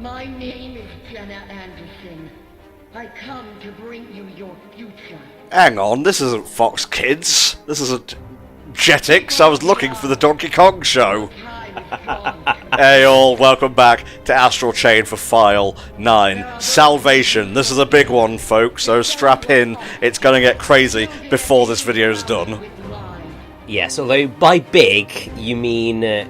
My name is Jena Anderson. I come to bring you your future. Hang on, this isn't Fox Kids. This isn't Jetix. I was looking for the Donkey Kong show. Hey all, welcome back to Astral Chain for File 9. Salvation. This is a big one, folks, so strap in. It's gonna get crazy before this video's done. Yes, although by big, you mean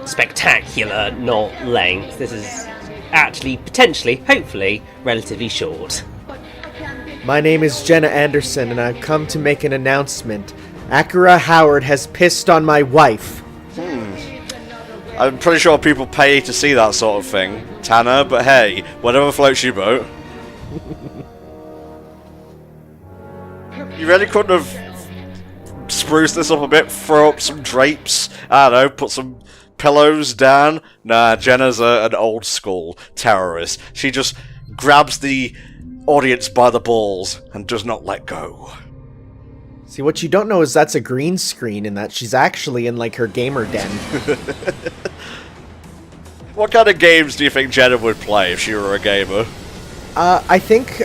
spectacular, not length. This is actually, potentially, hopefully, relatively short. My name is Jena Anderson, and I've come to make an announcement. Akira Howard has pissed on my wife. I'm pretty sure people pay to see that sort of thing, Tanner, but hey, whatever floats your boat. You really couldn't have spruced this up a bit, throw up some drapes, I don't know, put some pillows down? Nah, Jenna's an old school terrorist. She just grabs the audience by the balls and does not let go. See, what you don't know is that's a green screen and that she's actually in, like, her gamer den. What kind of games do you think Jenna would play if she were a gamer? I think,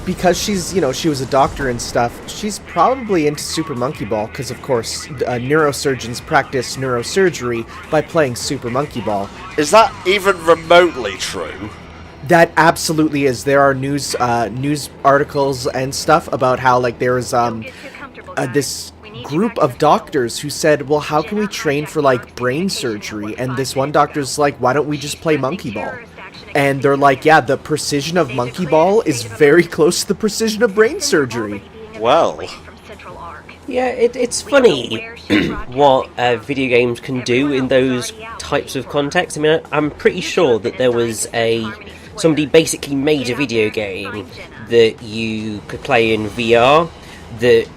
because she's, you know, she was a doctor and stuff, she's probably into Super Monkey Ball, because, of course, neurosurgeons practice neurosurgery by playing Super Monkey Ball. Is that even remotely true? That absolutely is. There are news articles and stuff about how, like, there was, this group of doctors who said, well, how can we train for, like, brain surgery? And this one doctor's like, why don't we just play Monkey Ball? And they're like, yeah, the precision of Monkey Ball is very close to the precision of brain surgery. Well. Yeah, it's funny what video games can do in those types of contexts. I mean, I'm pretty sure that there was somebody basically made a video game that you could play in VR that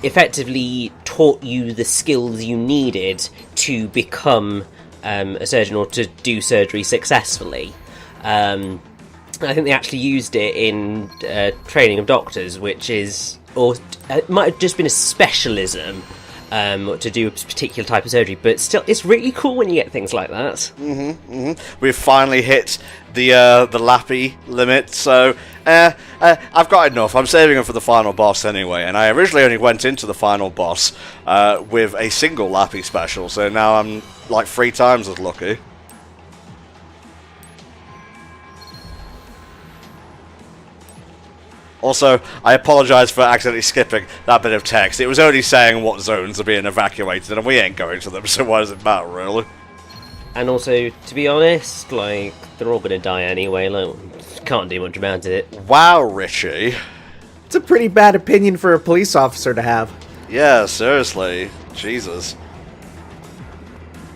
effectively taught you the skills you needed to become a surgeon or to do surgery successfully. I think they actually used it in training of doctors, which is, or it might have just been a specialism to do a particular type of surgery, but still, it's really cool when you get things like that. We've finally hit the Lappy limit, so I've got enough. I'm saving them for the final boss anyway, and I originally only went into the final boss with a single Lappy special, so now I'm like 3 times as lucky. Also, I apologise for accidentally skipping that bit of text. It was only saying what zones are being evacuated, and we ain't going to them, so why does it matter, really? And also, to be honest, like, they're all gonna die anyway, like, can't do much about it. Wow, Richie. It's a pretty bad opinion for a police officer to have. Yeah, seriously. Jesus.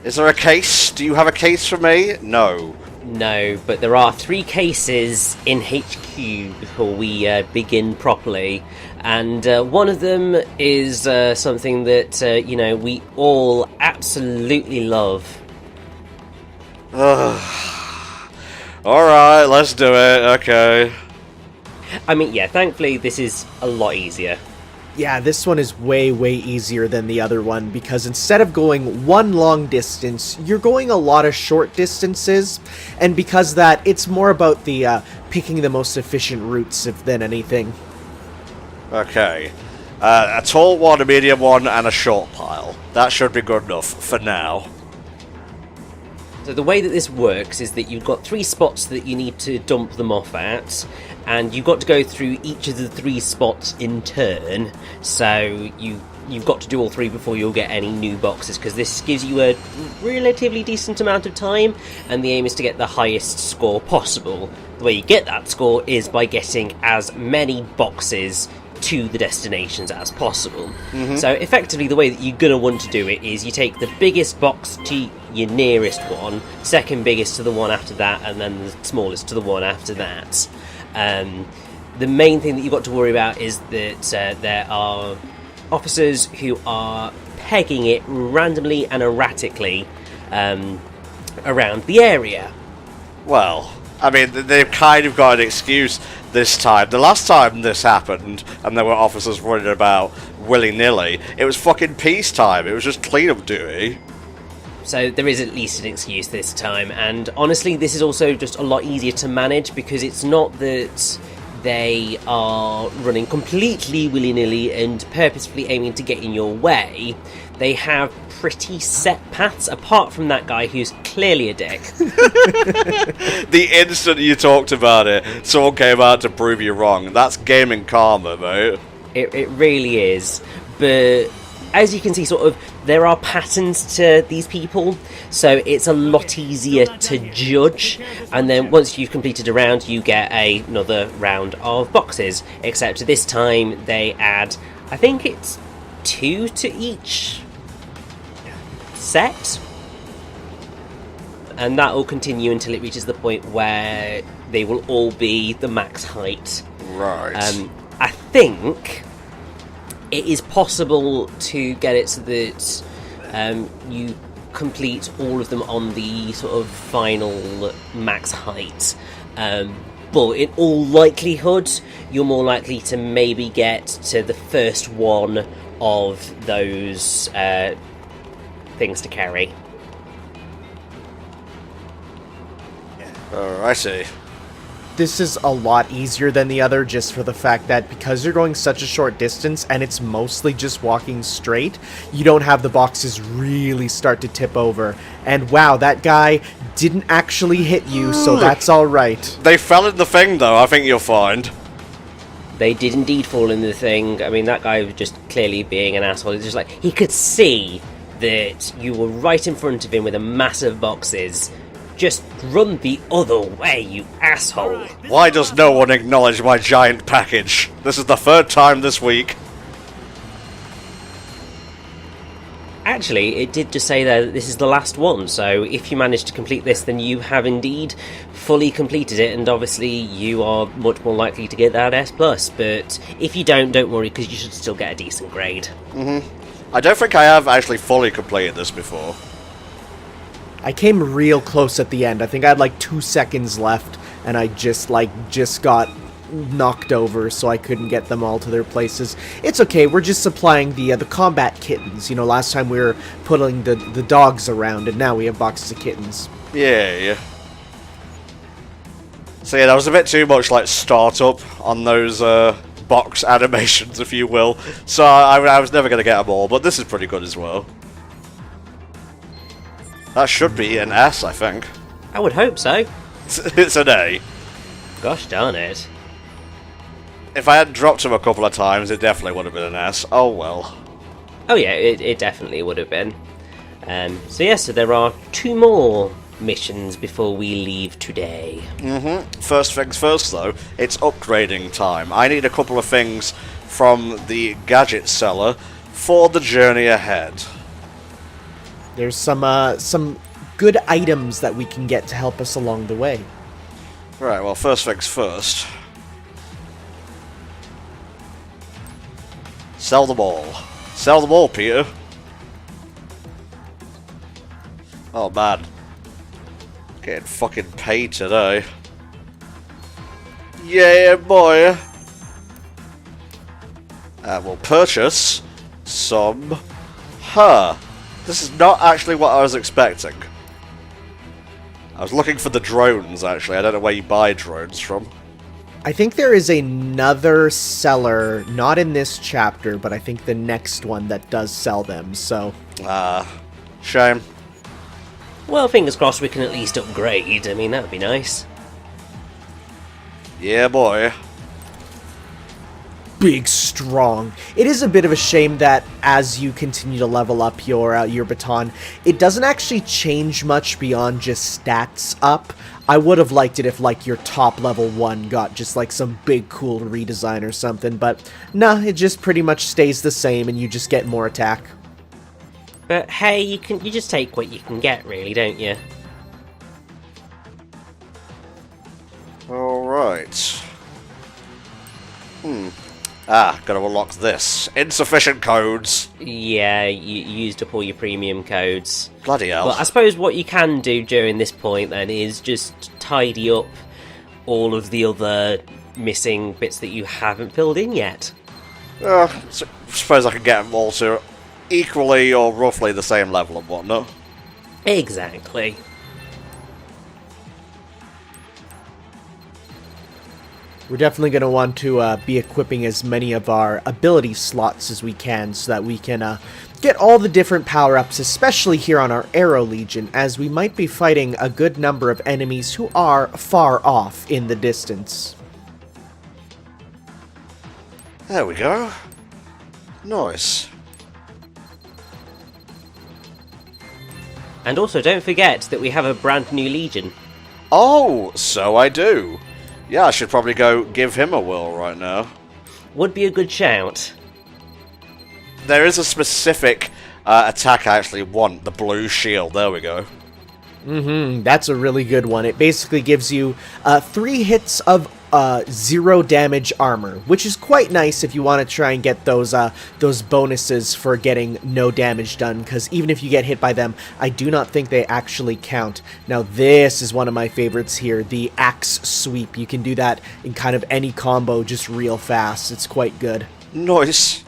Is there a case? Do you have a case for me? No. No, but there are 3 cases in HQ before we begin properly, and one of them is something that, you know, we all absolutely love. Alright, let's do it, okay. I mean, yeah, thankfully this is a lot easier. Yeah, this one is way, way easier than the other one, because instead of going one long distance, you're going a lot of short distances, and because of that, it's more about the picking the most efficient routes than anything. Okay. A tall one, a medium one, and a short pile. That should be good enough for now. So the way that this works is that you've got 3 spots that you need to dump them off at, and you've got to go through each of the 3 spots in turn, so you've got to do all 3 before you'll get any new boxes, because this gives you a relatively decent amount of time, and the aim is to get the highest score possible. The way you get that score is by getting as many boxes to the destinations as possible. So effectively the way that you're going to want to do it is you take the biggest box to your nearest one, second biggest to the one after that, and then the smallest to the one after that. The main thing that you've got to worry about is that there are officers who are pegging it randomly and erratically around the area. Well, I mean, they've kind of got an excuse this time. The last time this happened, and there were officers running about willy-nilly, it was fucking peacetime. It was just clean-up duty. So there is at least an excuse this time, and honestly this is also just a lot easier to manage because it's not that they are running completely willy-nilly and purposefully aiming to get in your way. They have pretty set paths, apart from that guy who's clearly a dick. The instant you talked about it, someone came out to prove you wrong. That's gaming karma, mate. It really is. But as you can see, sort of, there are patterns to these people, so it's a lot easier to judge. And then once you've completed a round, you get another round of boxes. Except this time they add, I think it's 2 to each set, and that will continue until it reaches the point where they will all be the max height. Right. I think it is possible to get it so that you complete all of them on the sort of final max height, but in all likelihood you're more likely to maybe get to the first one of those things to carry. Oh, I see. This is a lot easier than the other just for the fact that because you're going such a short distance and it's mostly just walking straight, you don't have the boxes really start to tip over. And wow, that guy didn't actually hit you, so that's alright. They fell in the thing, though, I think you'll find. They did indeed fall in the thing. I mean, that guy was just clearly being an asshole. It's just like, he could see that you were right in front of him with a massive boxes. Just run the other way, you asshole. Why does no one acknowledge my giant package? This is the 3rd time this week. Actually, it did just say there that this is the last one, so if you manage to complete this, then you have indeed fully completed it, and obviously you are much more likely to get that S+, but if you don't worry, because you should still get a decent grade. I don't think I have actually fully completed this before. I came real close at the end. I think I had like 2 seconds left, and I just got knocked over, so I couldn't get them all to their places. It's okay, we're just supplying the combat kittens. You know, last time we were putting the dogs around, and now we have boxes of kittens. Yeah. So yeah, that was a bit too much like startup on those box animations, if you will. So I was never going to get them all, but this is pretty good as well. That should be an S, I think. I would hope so. It's an A. Gosh darn it. If I had dropped him a couple of times, it definitely would have been an S. Oh well. Oh yeah, it definitely would have been. So there are 2 more missions before we leave today. First things first, though, it's upgrading time. I need a couple of things from the gadget seller for the journey ahead. There's some good items that we can get to help us along the way. Right, well, first things first. Sell them all. Sell them all, Peter. Oh, man. Getting fucking paid today. Yeah, boy. And we'll purchase some... This is not actually what I was expecting. I was looking for the drones, actually. I don't know where you buy drones from. I think there is another seller, not in this chapter, but I think the next one that does sell them, so... Shame. Well, fingers crossed we can at least upgrade. I mean, that would be nice. Yeah, boy. Big, strong. It is a bit of a shame that as you continue to level up your baton, it doesn't actually change much beyond just stats up. I would have liked it if, like, your top level one got just, like, some big cool redesign or something, but nah, it just pretty much stays the same and you just get more attack. But hey, you just take what you can get, really, don't you? Alright. Gotta unlock this. Insufficient codes. Yeah, you used up all your premium codes. Bloody hell. Well, I suppose what you can do during this point, then, is just tidy up all of the other missing bits that you haven't filled in yet. Suppose I can get them all to equally or roughly the same level and whatnot. Exactly. We're definitely going to want to be equipping as many of our ability slots as we can so that we can get all the different power-ups, especially here on our Arrow Legion, as we might be fighting a good number of enemies who are far off in the distance. There we go. Nice. And also, don't forget that we have a brand new Legion. Oh, so I do. Yeah, I should probably go give him a whirl right now. Would be a good shout. There is a specific attack I actually want, the blue shield. There we go. That's a really good one. It basically gives you 3 hits of 0 damage armor, which is quite nice if you want to try and get those bonuses for getting no damage done, because even if you get hit by them, I do not think they actually count. Now this is one of my favorites here, the axe sweep. You can do that in kind of any combo just real fast. It's quite good. Nice.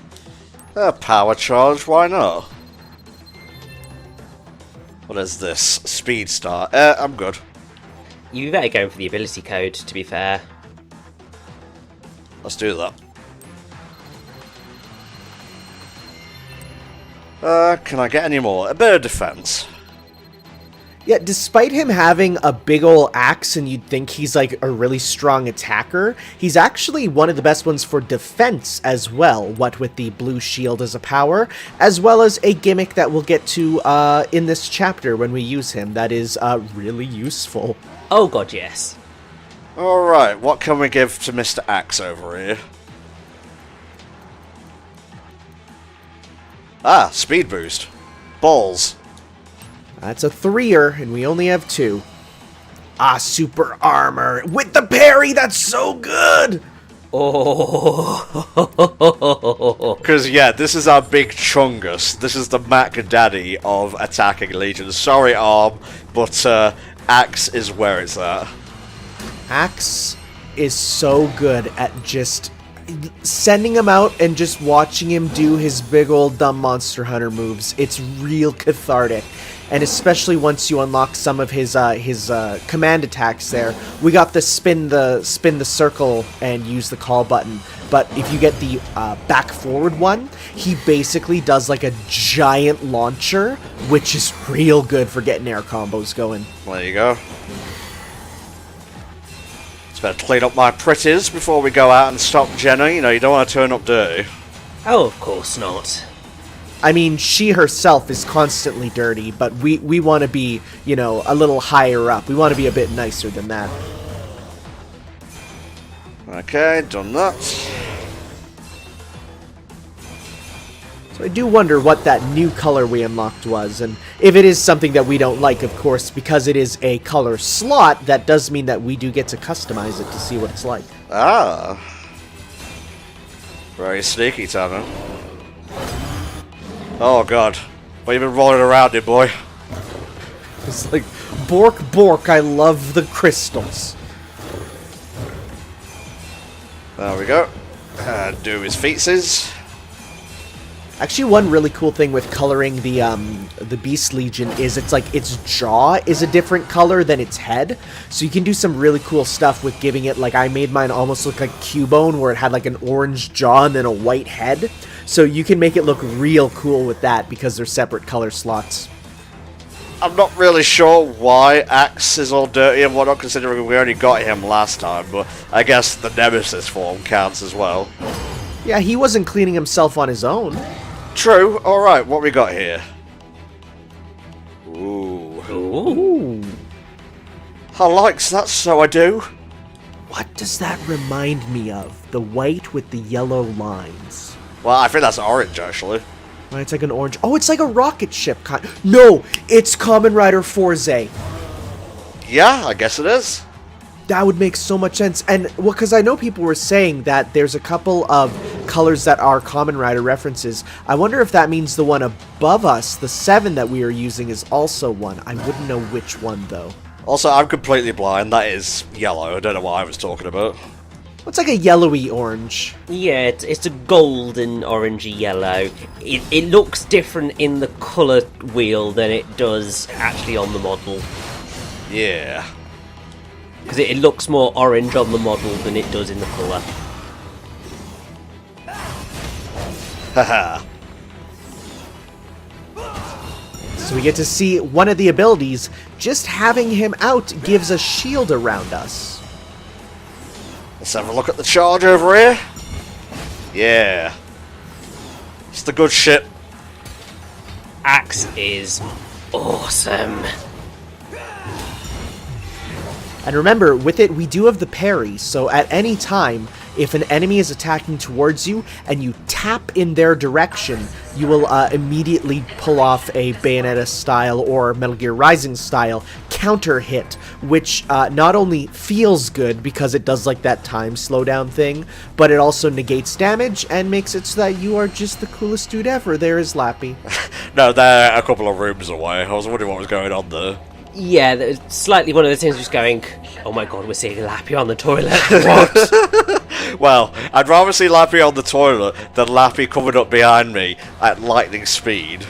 Power charge, why not? What is this? Speed star. I'm good. You better go for the ability code, to be fair. Let's do that. Can I get any more? A bit of defense. Yeah, despite him having a big ol' axe and you'd think he's like a really strong attacker, he's actually one of the best ones for defense as well, what with the blue shield as a power, as well as a gimmick that we'll get to in this chapter when we use him that is really useful. Oh god, yes. Alright, what can we give to Mr. Axe over here? Ah, speed boost. Balls. That's a 3-er, and we only have 2. Ah, super armor with the parry. That's so good. Oh. Because, yeah, this is our big chungus. This is the Mac Daddy of attacking legions. Sorry, Arm, but Axe is where it's at. Axe is so good at just sending him out and just watching him do his big old dumb Monster Hunter moves. It's real cathartic. And especially once you unlock some of his command attacks there. We got the spin the circle and use the call button. But if you get the back forward one, he basically does like a giant launcher, which is real good for getting air combos going. There you go. Just better clean up my pretties before we go out and stop Jena. You know, you don't want to turn up dirty. Oh, of course not. I mean, she herself is constantly dirty, but we want to be, you know, a little higher up. We want to be a bit nicer than that. Okay, done that. So I do wonder what that new color we unlocked was, and if it is something that we don't like, of course, because it is a color slot, that does mean that we do get to customize it to see what it's like. Ah. Very sneaky, Tanner. Oh god. What you been rolling around here, boy? It's like, Bork, Bork, I love the crystals. There we go. Do his feetses. Actually, one really cool thing with coloring the Beast Legion is it's like its jaw is a different color than its head. So you can do some really cool stuff with giving it, like I made mine almost look like Cubone, where it had like an orange jaw and then a white head. So you can make it look real cool with that because they're separate color slots. I'm not really sure why Axe is all dirty and whatnot, considering we only got him last time, but I guess the Nemesis form counts as well. Yeah, he wasn't cleaning himself on his own. True. Alright, what we got here? Ooh. Ooh. I likes that, so I do. What does that remind me of? The white with the yellow lines. Well, I think that's orange, actually. Right, it's like an orange. Oh, it's like a rocket ship kind. No, it's Kamen Rider Forze. Yeah, I guess it is. That would make so much sense. And, well, because I know people were saying that there's a couple of colors that are Kamen Rider references. I wonder if that means the one above us, the 7 that we are using, is also one. I wouldn't know which one, though. Also, I'm completely blind. That is yellow. I don't know what I was talking about. It's like a yellowy orange. Yeah, it's a golden orangey yellow. It looks different in the colour wheel than it does actually on the model. Yeah. Because it looks more orange on the model than it does in the colour. Haha. So we get to see one of the abilities. Just having him out gives a shield around us. Let's have a look at the charge over here. Yeah. It's the good shit. Axe is awesome. And remember, with it, we do have the parry, so at any time, if an enemy is attacking towards you and you tap in their direction, you will immediately pull off a Bayonetta-style or Metal Gear Rising-style counter hit, which not only feels good because it does like that time slowdown thing, but it also negates damage and makes it so that you are just the coolest dude ever. There is Lappy. No, they're a couple of rooms away. I was wondering what was going on there. Yeah, slightly one of the things just going, oh my god, we're seeing Lappy on the toilet. What? Well, I'd rather see Lappy on the toilet than Lappy coming up behind me at lightning speed.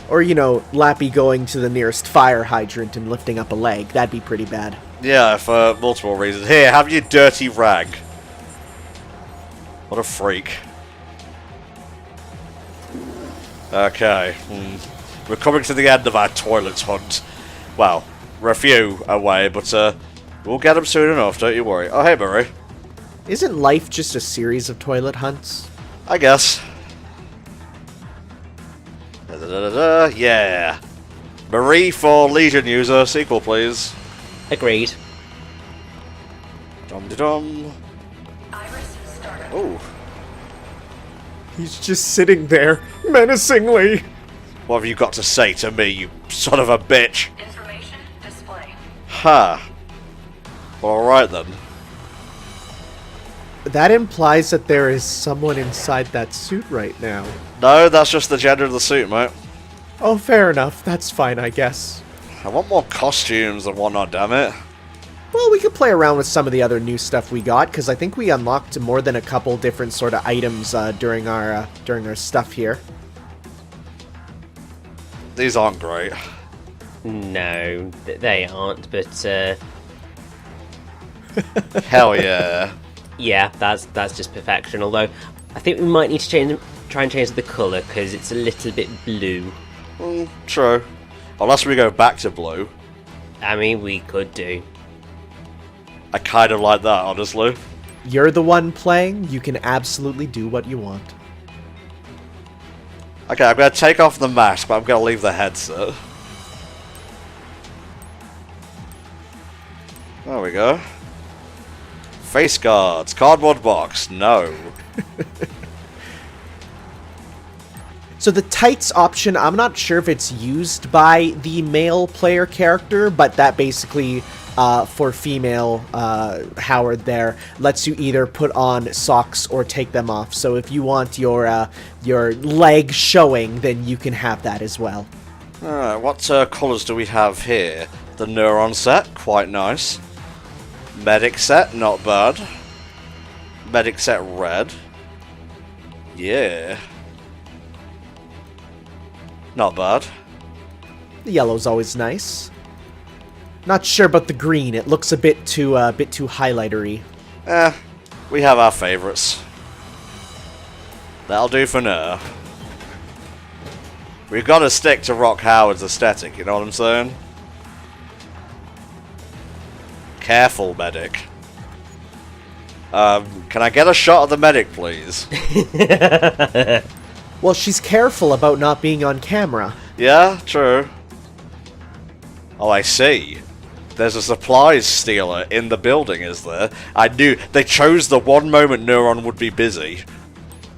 Or, you know, Lappy going to the nearest fire hydrant and lifting up a leg. That'd be pretty bad. Yeah, for multiple reasons. Here, have your dirty rag. What a freak. Okay. We're coming to the end of our toilet hunt. Well, we're a few away, but we'll get them soon enough, don't you worry. Oh, hey, Murray. Isn't life just a series of toilet hunts? I guess. Yeah. Marie for Legion user. Sequel, please. Agreed. Dum-de-dum. Oh. He's just sitting there, menacingly. What have you got to say to me, you son of a bitch? Information display. Ha. Well, alright then. That implies that there is someone inside that suit right now. No, that's just the gender of the suit, mate. Oh, fair enough. That's fine, I guess. I want more costumes and whatnot, damn it. Well, we could play around with some of the other new stuff we got, because I think we unlocked more than a couple different sort of items during our stuff here. These aren't great. No, they aren't, but Hell yeah. yeah, that's just perfection. Although, I think we might need to try and change the colour, because it's a little bit blue. True. Unless we go back to blue. I mean, we could do. I kind of like that, honestly. You're the one playing. You can absolutely do what you want. Okay, I'm going to take off the mask, but I'm going to leave the headset. There we go. Face guards. Cardboard box. No. So the tights option, I'm not sure if it's used by the male player character, but that basically, for female Howard there, lets you either put on socks or take them off. So if you want your leg showing, then you can have that as well. Alright, what colours do we have here? The Neuron set, quite nice. Medic set, not bad. Medic set red. Yeah. Not bad. The yellow's always nice. Not sure about the green. It looks a bit too highlightery. We have our favourites. That'll do for now. We've got to stick to Rock Howard's aesthetic, you know what I'm saying? Careful, medic. Can I get a shot of the medic, please? Well, she's careful about not being on camera. Yeah, true. Oh, I see. There's a supplies stealer in the building, is there? I knew. They chose the one moment Neuron would be busy.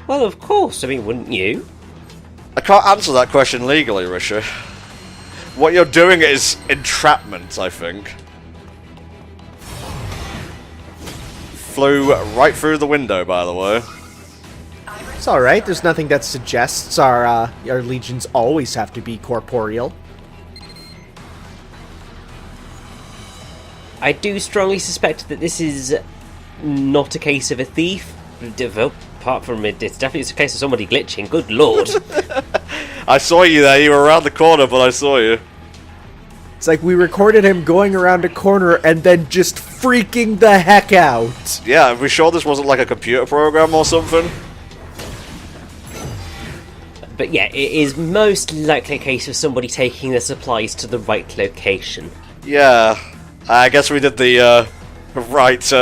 Well, of course. I mean, wouldn't you? I can't answer that question legally, Risha. What you're doing is entrapment, I think. Flew right through the window, by the way. It's alright. There's nothing that suggests our legions always have to be corporeal. I do strongly suspect that this is not a case of a thief. Apart from it's definitely a case of somebody glitching. Good lord. I saw you there. You were around the corner, but I saw you. It's like we recorded him going around a corner and then just freaking the heck out. Yeah, are we sure this wasn't like a computer program or something? But yeah, it is most likely a case of somebody taking the supplies to the right location. Yeah, I guess we did the right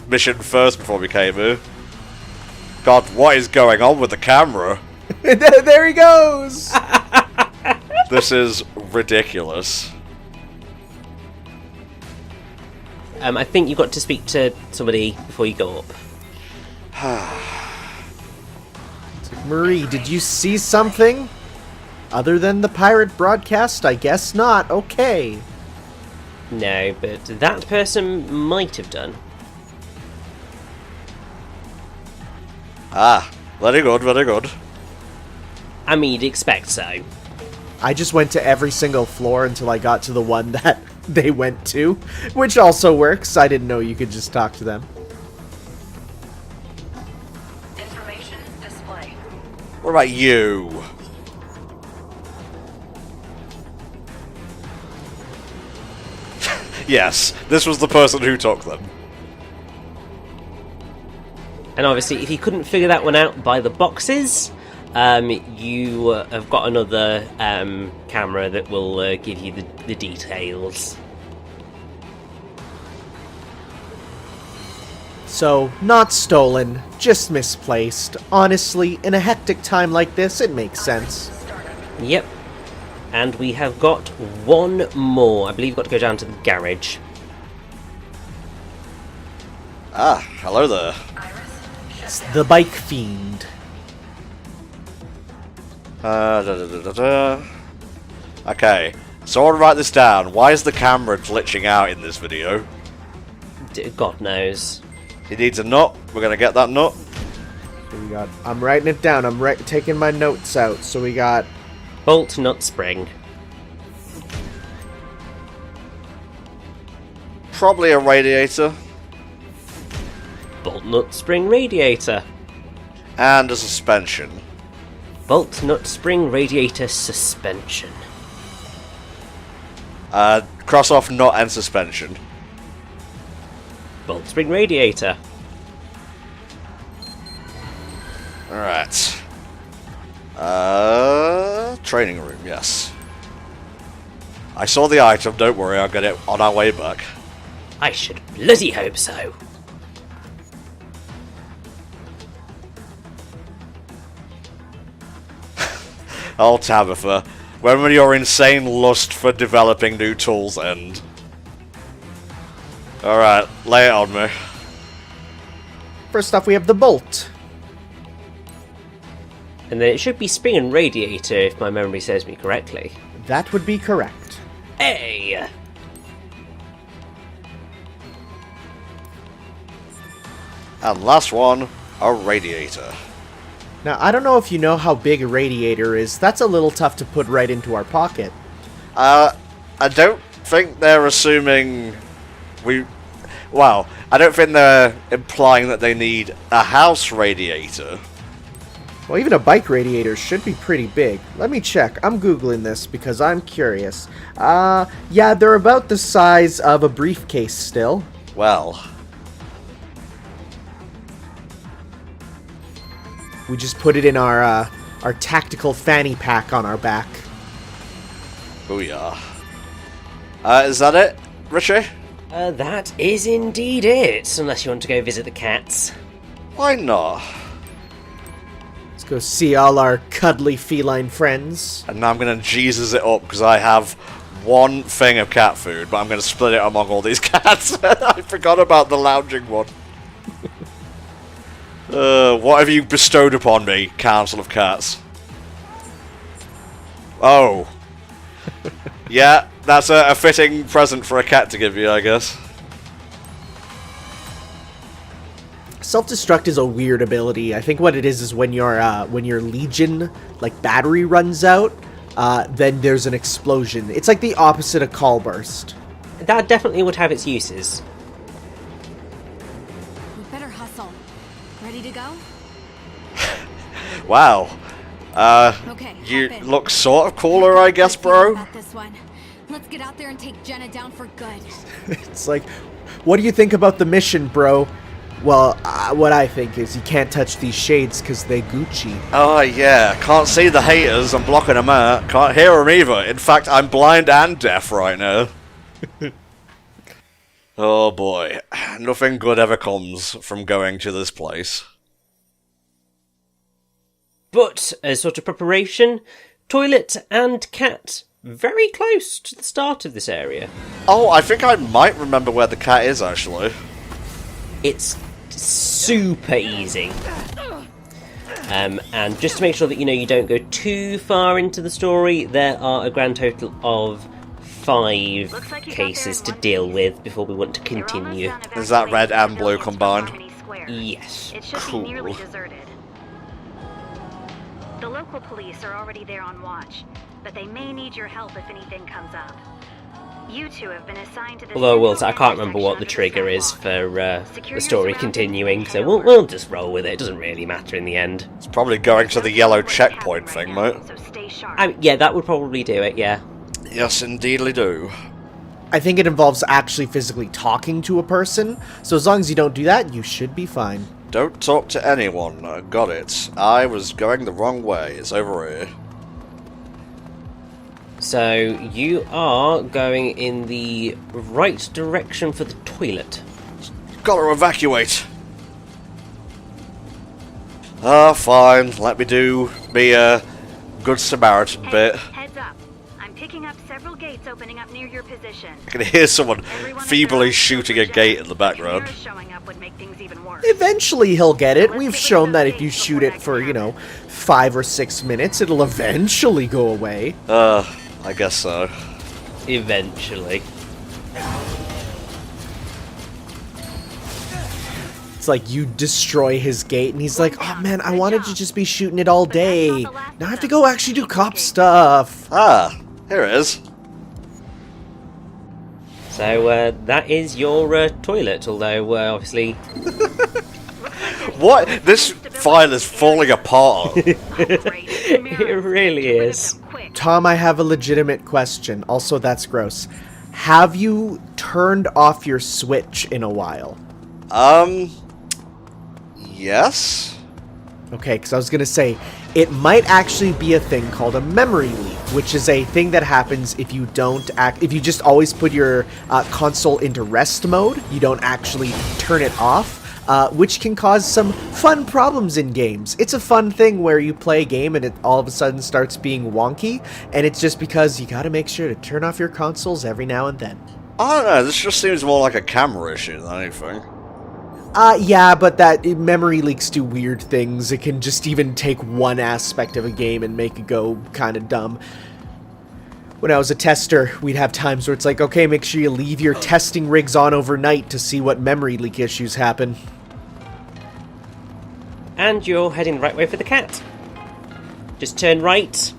mission first before we came here. God, what is going on with the camera? There he goes! This is ridiculous. I think you've got to speak to somebody before you go up. Marie, did you see something? Other than the pirate broadcast? I guess not. Okay. No, but that person might have done. Ah, very good, very good. I mean, you'd expect so. I just went to every single floor until I got to the one that they went to, which also works. I didn't know you could just talk to them. Information display. What about you? Yes, this was the person who took them. And obviously, if you couldn't figure that one out by the boxes, you have got another camera that will give you the details. So, not stolen, just misplaced. Honestly, in a hectic time like this, it makes sense. Yep. And we have got one more. I believe you've got to go down to the garage. Ah, hello there. It's the bike fiend. Okay, so I'll write this down. Why is the camera glitching out in this video? God knows. He needs a nut. We're gonna get that nut. So we got. I'm writing it down. I'm taking my notes out. So we got. Bolt, nut, spring. Probably a radiator. Bolt, nut, spring, radiator. And a suspension. Bolt, nut, spring, radiator, suspension. Cross off nut and suspension. Bolt, spring, radiator. Alright. Training room, yes. I saw the item, don't worry, I'll get it on our way back. I should bloody hope so. Oh, Tabitha, when will your insane lust for developing new tools end? Alright, lay it on me. First off, we have the bolt. And then it should be spring and radiator, if my memory serves me correctly. That would be correct. Hey! And last one, a radiator. Now, I don't know if you know how big a radiator is. That's a little tough to put right into our pocket. I don't think they're assuming we... Well, I don't think they're implying that they need a house radiator. Well, even a bike radiator should be pretty big. Let me check. I'm Googling this because I'm curious. Yeah, they're about the size of a briefcase still. Well... We just put it in our tactical fanny pack on our back. Booyah. Is that it, Richie? That is indeed it, unless you want to go visit the cats. Why not? Let's go see all our cuddly feline friends. And now I'm going to Jesus it up because I have one thing of cat food, but I'm going to split it among all these cats. I forgot about the lounging one. What have you bestowed upon me, Council of Cats? Oh. Yeah, that's a fitting present for a cat to give you, I guess. Self-destruct is a weird ability. I think what it is when your Legion like battery runs out, then there's an explosion. It's like the opposite of call burst. That definitely would have its uses. Wow. Okay, You hop in. look sort of cooler, I guess, bro. About this one. Let's get out there and take Jena down for good. It's like, what do you think about the mission, bro? Well, what I think is you can't touch these shades because they Gucci. Oh, yeah. Can't see the haters. I'm blocking them out. Can't hear them either. In fact, I'm blind and deaf right now. Oh, boy. Nothing good ever comes from going to this place. But, as sort of preparation, toilet and cat very close to the start of this area. Oh, I think I might remember where the cat is, actually. It's super easy. And just to make sure that you don't go too far into the story, there are a grand total of 5 cases to deal with before we want to continue. Is that red and blue combined? Yes. It should Cool. be nearly deserted. The local police are already there on watch, but they may need your help if anything comes up. You two have been assigned to the Although, well, central I can't remember what the intersection trigger under is sidewalk. for Secure the story your surroundings continuing, and so head we'll over. just roll with it. It doesn't really matter in the end. It's probably going to the yellow checkpoint thing, mate. So stay sharp. Yeah, that would probably do it, yeah. Yes, indeedly do. I think it involves actually physically talking to a person, so as long as you don't do that, you should be fine. Don't talk to anyone. Got it. I was going the wrong way. It's over here. So, you are going in the right direction for the toilet. Gotta evacuate. Fine. Let me do me good Samaritan bit. Heads up. I'm picking up several gates opening up near your position. I can hear someone Everyone feebly is shooting a Jena. gate in the background. Cameras showing up would make things even worse. Eventually he'll get it. We've shown that if you shoot it for, 5 or 6 minutes, it'll eventually go away. I guess so. Eventually. It's like you destroy his gate, and he's like, oh man, I wanted to just be shooting it all day. Now I have to go actually do cop stuff. Ah, here it is. So, that is your toilet, although, obviously... What? This file is falling apart. It really is. Tom, I have a legitimate question. Also, that's gross. Have you turned off your Switch in a while? Yes? Okay, because I was going to say, it might actually be a thing called a memory leak, which is a thing that happens if you if you just always put your console into rest mode, you don't actually turn it off, which can cause some fun problems in games. It's a fun thing where you play a game and it all of a sudden starts being wonky, and it's just because you gotta make sure to turn off your consoles every now and then. I don't know, this just seems more like a camera issue than anything. Yeah, but memory leaks do weird things. It can just even take one aspect of a game and make it go kind of dumb. When I was a tester, we'd have times where it's like, okay, make sure you leave your testing rigs on overnight to see what memory leak issues happen. And you're heading the right way for the cat. Just turn right.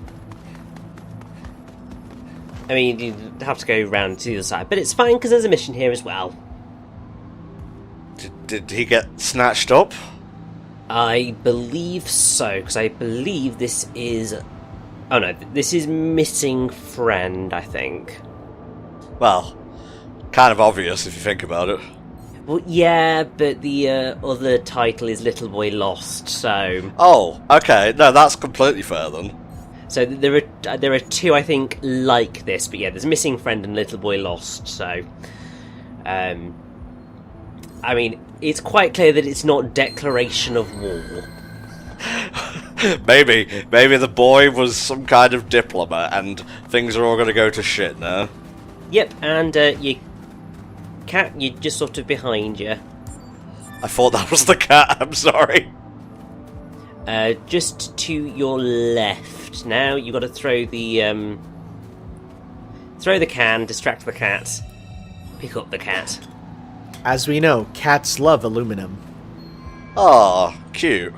I mean, you have to go round to the other side, but it's fine because there's a mission here as well. Did he get snatched up? I believe so, because I believe this is... Oh no, this is Missing Friend, I think. Well, kind of obvious if you think about it. Well, yeah, but the other title is Little Boy Lost, so... Oh, okay. No, that's completely fair then. So there are 2, I think, like this, but yeah, there's Missing Friend and Little Boy Lost, so... I mean, it's quite clear that it's not declaration of war. Maybe the boy was some kind of diplomat and things are all going to go to shit now. Yep, and your cat, you're just sort of behind you. I thought that was the cat, I'm sorry. Just to your left. Now you've got to throw the can, distract the cat, pick up the cat. As we know, cats love aluminum. Aw, cute.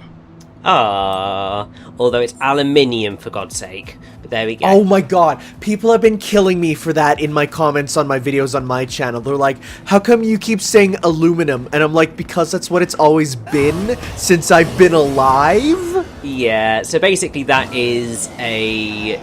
Ah, although it's aluminium for God's sake. But there we go. Oh my god, people have been killing me for that in my comments on my videos on my channel. They're like, how come you keep saying aluminum? And I'm like, because that's what it's always been since I've been alive? Yeah, so basically that is a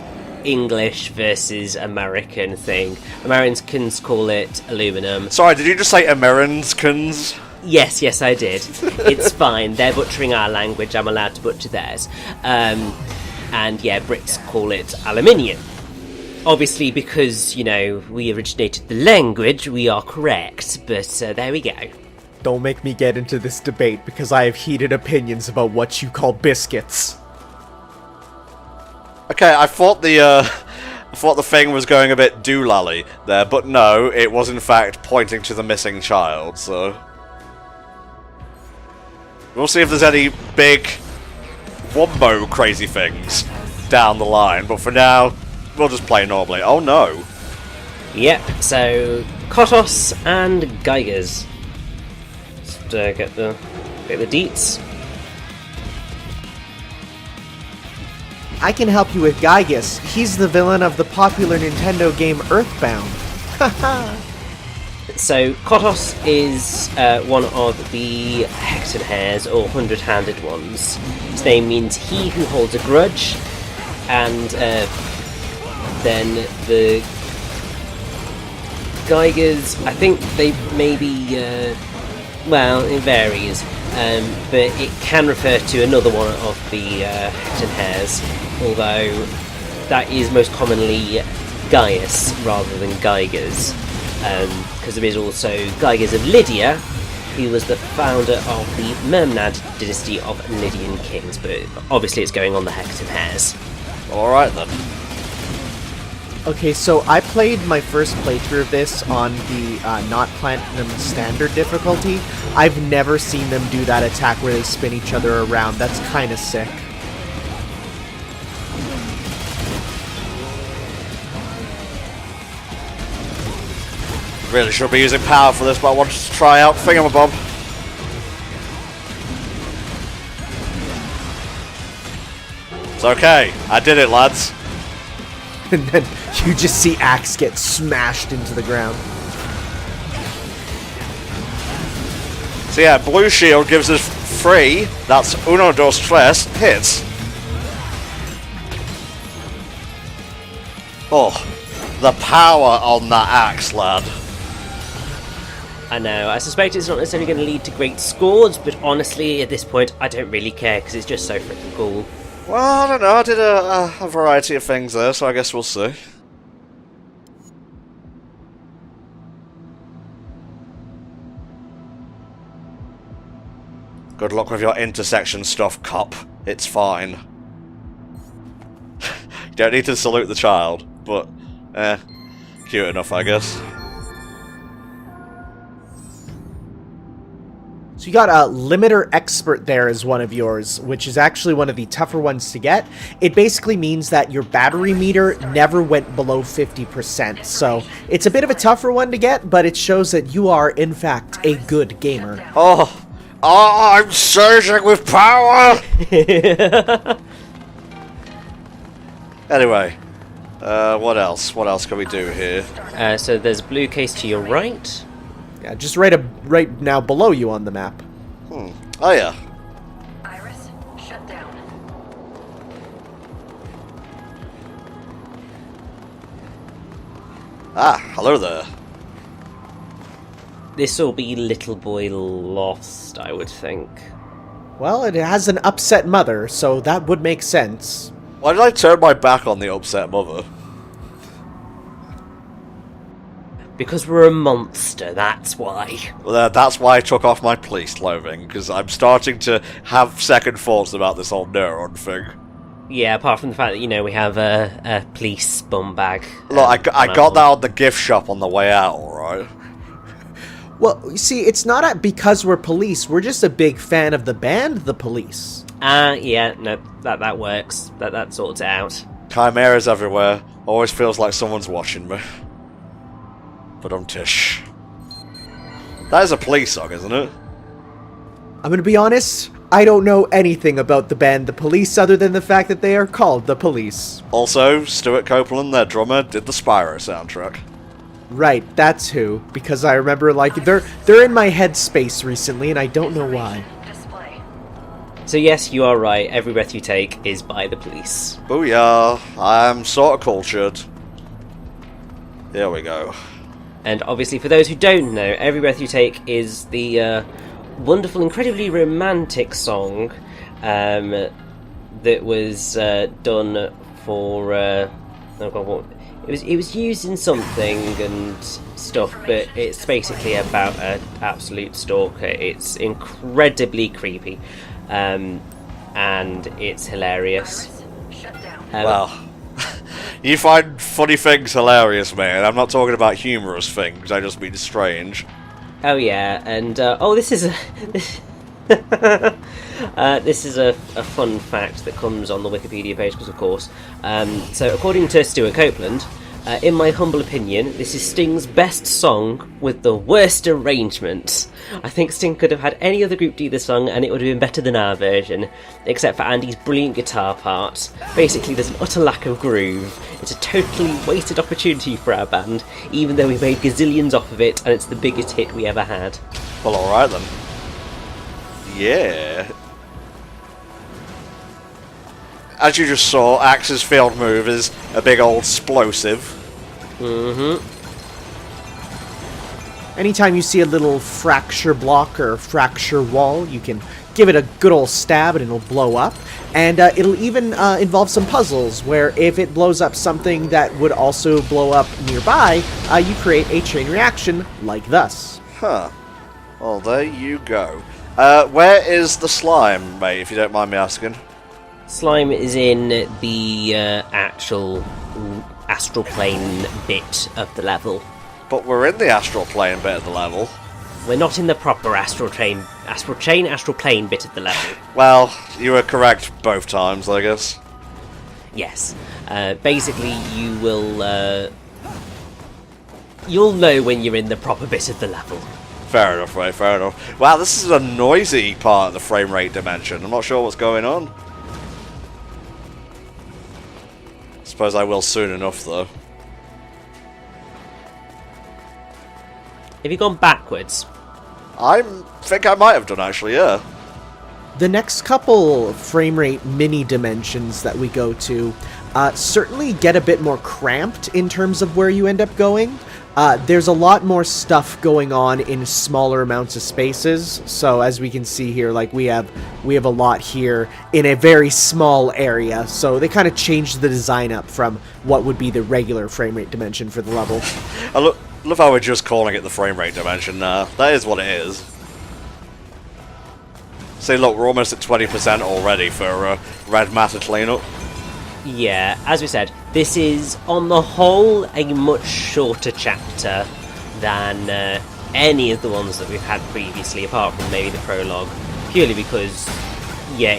English versus American thing. Americans call it aluminum. Sorry, did you just say Americans? Yes, I did. It's fine. They're butchering our language. I'm allowed to butcher theirs. And yeah, Brits call it aluminium. Obviously, because, you know, we originated the language, we are correct. But there we go. Don't make me get into this debate because I have heated opinions about what you call biscuits. Okay, I thought the thing was going a bit doolally there, but no, it was in fact pointing to the missing child, so... We'll see if there's any big wombo crazy things down the line, but for now, we'll just play normally. Oh no! Yep, so Kotos and Geigers. Just get the deets. I can help you with Gygus. He's the villain of the popular Nintendo game Earthbound. Haha. So Kotos is one of the Hecton Hairs, or 100-handed ones. His name means he who holds a grudge, and then the Geigers, I think they maybe, well, it varies, but it can refer to another one of the Hecton Hairs, although that is most commonly Gaius rather than Geigers. Because there is also Geigers of Lydia, who was the founder of the Mermnad dynasty of Lydian kings, but obviously it's going on the Hecton Hairs. Alright then. Okay, so I played my first playthrough of this on the not Platinum Standard difficulty. I've never seen them do that attack where they spin each other around. That's kind of sick. Really should be using power for this, but I wanted to try out Thingamabob. It's okay, I did it, lads. And then you just see Axe get smashed into the ground. So yeah, blue shield gives us 3, that's uno, dos, tres, hits. Oh, the power on that axe, lad. I know, I suspect it's not necessarily going to lead to great scores, but honestly, at this point, I don't really care, because it's just so freaking cool. Well, I don't know, I did a variety of things there, so I guess we'll see. Good luck with your intersection stuff, cop. It's fine. You don't need to salute the child, but, cute enough, I guess. So you got a Limiter Expert there as one of yours, which is actually one of the tougher ones to get. It basically means that your battery meter never went below 50%, so it's a bit of a tougher one to get, but it shows that you are, in fact, a good gamer. Oh, I'm surging with power! Anyway, what else? What else can we do here? So there's a blue case to your right. Yeah, just right now below you on the map. Oh yeah. Iris, shut down. Ah, hello there. This will be Little Boy Lost, I would think. Well, it has an upset mother, so that would make sense. Why did I turn my back on the upset mother? Because we're a monster, that's why. Well, that's why I took off my police clothing, because I'm starting to have second thoughts about this whole neuron thing. Yeah, apart from the fact that, you know, we have a police bum bag. Look, I got that on the gift shop on the way out, alright? Well, you see, it's not because we're police. We're just a big fan of the band, The Police. Yeah, no, that works. That sorts it out. Chimeras everywhere. Always feels like someone's watching me. But tish. That is a police song, isn't it? I'm gonna be honest, I don't know anything about the band The Police other than the fact that they are called The Police. Also, Stuart Copeland, their drummer, did the Spyro soundtrack. Right, that's who. Because I remember, like, they're in my headspace recently, and I don't know why. Display. So yes, you are right. Every Breath You Take is by the Police. Booyah! I'm sort of cultured. Here we go. And obviously, for those who don't know, Every Breath You Take is the wonderful, incredibly romantic song that was done for. Oh God, what? It was used in something and stuff, but it's basically about an absolute stalker. It's incredibly creepy, and it's hilarious. Iris, shut down. Well, you find funny things hilarious, man. I'm not talking about humorous things, I just mean strange. Oh yeah, and this is a this is a fun fact that comes on the Wikipedia page, because of course. So according to Stuart Copeland, in my humble opinion, this is Sting's best song with the worst arrangements. I think Sting could have had any other group do the song and it would have been better than our version, except for Andy's brilliant guitar parts. Basically, there's an utter lack of groove. It's a totally wasted opportunity for our band, even though we made gazillions off of it and it's the biggest hit we ever had. Well, alright then. Yeah. As you just saw, Axe's field move is a big old explosive. Mm-hmm. Anytime you see a little fracture block or fracture wall, you can give it a good old stab and it'll blow up. And it'll even involve some puzzles, where if it blows up something that would also blow up nearby, you create a chain reaction like thus. Huh. Well, there you go. Where is the slime, mate, if you don't mind me asking? Slime is in the actual astral plane bit of the level. But we're in the astral plane bit of the level. We're not in the proper astral plane bit of the level. Well, you were correct both times, I guess. Yes. Basically, you will you'll know when you're in the proper bit of the level. Fair enough, mate, fair enough. Wow, this is a noisy part of the frame rate dimension. I'm not sure what's going on. Suppose I will soon enough, though. Have you gone backwards? I think I might have done, actually, yeah. The next couple frame rate mini dimensions that we go to certainly get a bit more cramped in terms of where you end up going. There's a lot more stuff going on in smaller amounts of spaces. So as we can see here, like we have a lot here in a very small area. So they kind of changed the design up from what would be the regular frame rate dimension for the level. I love how we're just calling it the frame rate dimension now. That is what it is. See, look, we're almost at 20% already for red matter cleanup. Yeah, as we said, this is, on the whole, a much shorter chapter than any of the ones that we've had previously, apart from maybe the prologue, purely because, yeah,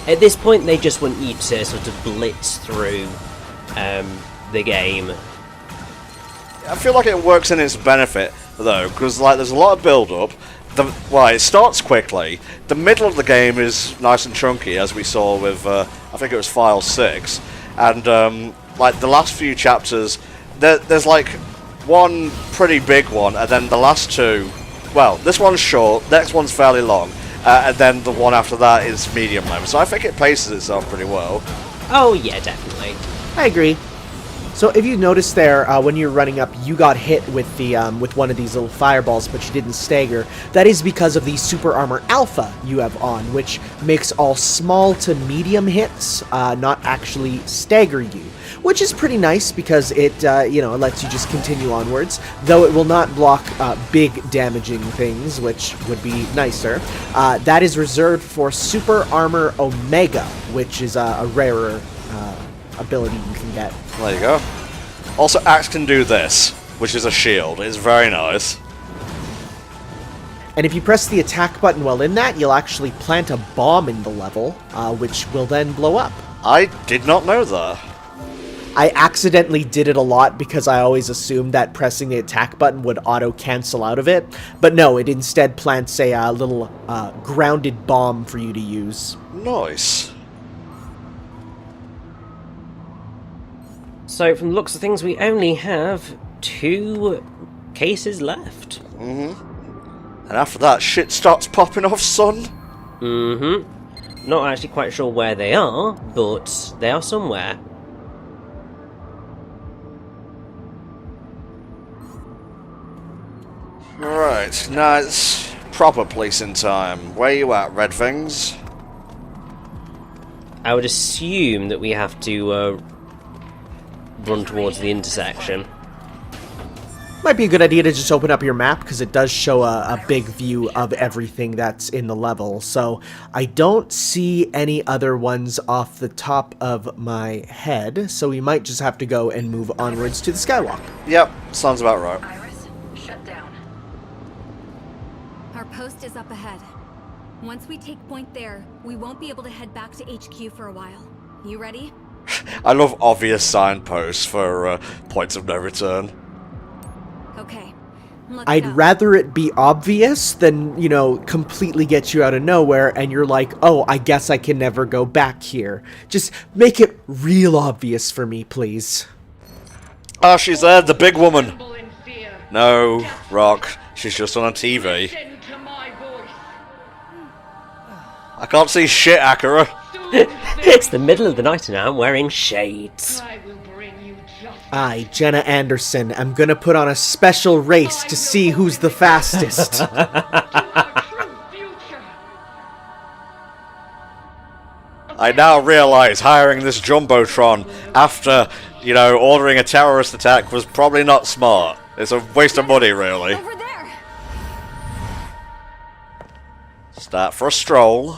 at this point they just want you to sort of blitz through the game. I feel like it works in its benefit, though, because like there's a lot of build-up. Well, it starts quickly. The middle of the game is nice and chunky, as we saw with, I think it was File 6. And, like, the last few chapters, there's, like, one pretty big one, and then the last two... Well, this one's short, next one's fairly long, and then the one after that is medium length. So I think it paces itself pretty well. Oh, yeah, definitely. I agree. So if you notice there, when you're running up, you got hit with the with one of these little fireballs, but you didn't stagger. That is because of the Super Armor Alpha you have on, which makes all small to medium hits not actually stagger you, which is pretty nice because it lets you just continue onwards. Though it will not block big damaging things, which would be nicer. That is reserved for Super Armor Omega, which is a rarer ability you can get. There you go. Also, Axe can do this, which is a shield. It's very nice. And if you press the attack button while in that, you'll actually plant a bomb in the level, which will then blow up. I did not know that. I accidentally did it a lot because I always assumed that pressing the attack button would auto-cancel out of it. But no, it instead plants a little grounded bomb for you to use. Nice. So, from the looks of things, we only have 2 cases left. And after that, shit starts popping off, son. Not actually quite sure where they are, but they are somewhere. Right, now it's proper policing time. Where you at, Red Things? I would assume that we have to run towards the intersection. Might be a good idea to just open up your map, because it does show a big view of everything that's in the level. So I don't see any other ones off the top of my head, so we might just have to go and move onwards to the skywalk. Yep, sounds about right. Iris, shut down. Our post is up ahead. Once we take point there, we won't be able to head back to HQ for a while. You ready? I love obvious signposts for points of no return. Okay. Let's I'd go. rather it be obvious than, you know, completely get you out of nowhere and you're like, oh, I guess I can never go back here. Just make it real obvious for me, please. Ah, she's there, the big woman. Tremble in fear. No, Rock, she's just on a TV. Listen to my voice. I can't see shit, Akira. Soon It's the middle of the night and I'm wearing shades. I will bring you justice. I, Jena Anderson, am gonna put on a special race to see who's the fastest. To our true future. I now realize hiring this Jumbotron after, you know, ordering a terrorist attack was probably not smart. It's a waste of money, really. Over there! Start for a stroll.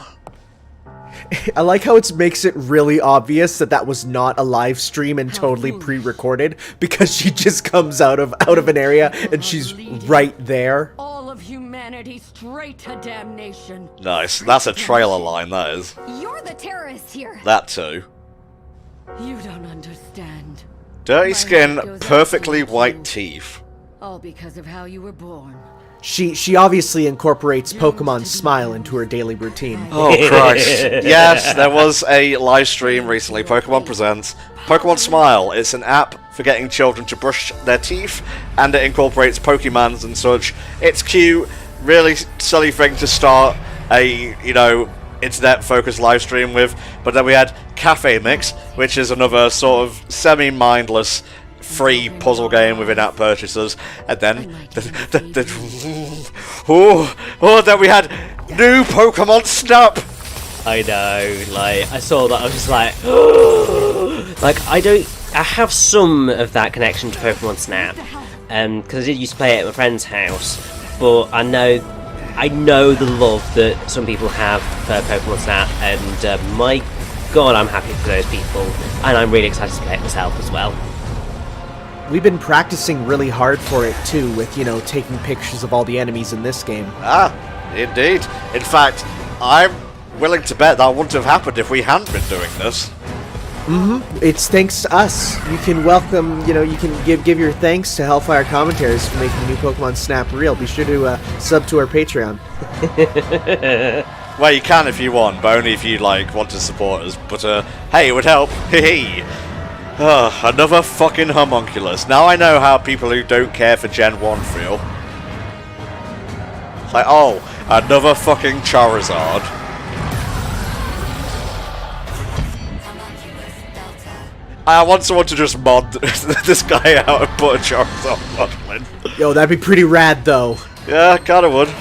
I like how it makes it really obvious that that was not a live stream and totally pre-recorded, because she just comes out of an area and she's right there. All of humanity straight to damnation. Nice. That's a trailer line, that is. You're the terrorist here! That too. You don't understand. Dirty My skin, heart goes out perfectly to you. white teeth. All because of how you were born. She obviously incorporates Pokemon Smile into her daily routine. Oh, Christ. Yes, there was a live stream recently, Pokemon Presents. Pokemon Smile, it's an app for getting children to brush their teeth, and it incorporates Pokemons and such. It's cute, really silly thing to start a, you know, internet-focused live stream with. But then we had Cafe Mix, which is another sort of semi-mindless free puzzle game with in-app purchases, and then then we had new Pokemon Snap. I know, like, I saw that, I was just like, like, I have some of that connection to Pokemon Snap, because I did used to play it at my friend's house, but I know the love that some people have for Pokemon Snap, and my god, I'm happy for those people, and I'm really excited to play it myself as well. We've been practicing really hard for it too, with, you know, taking pictures of all the enemies in this game. Ah, indeed. In fact, I'm willing to bet that wouldn't have happened if we hadn't been doing this. It's thanks to us. You can welcome, you know, you can give your thanks to Hellfire Commentaries for making new Pokemon Snap real. Be sure to sub to our Patreon. Well, you can if you want, but only if you, like, want to support us. But, hey, it would help. Hee. Another fucking homunculus. Now I know how people who don't care for Gen 1 feel. It's like, oh, another fucking Charizard. I want someone to just mod this guy out and put a Charizard model in. Yo, that'd be pretty rad, though. Yeah, kinda would.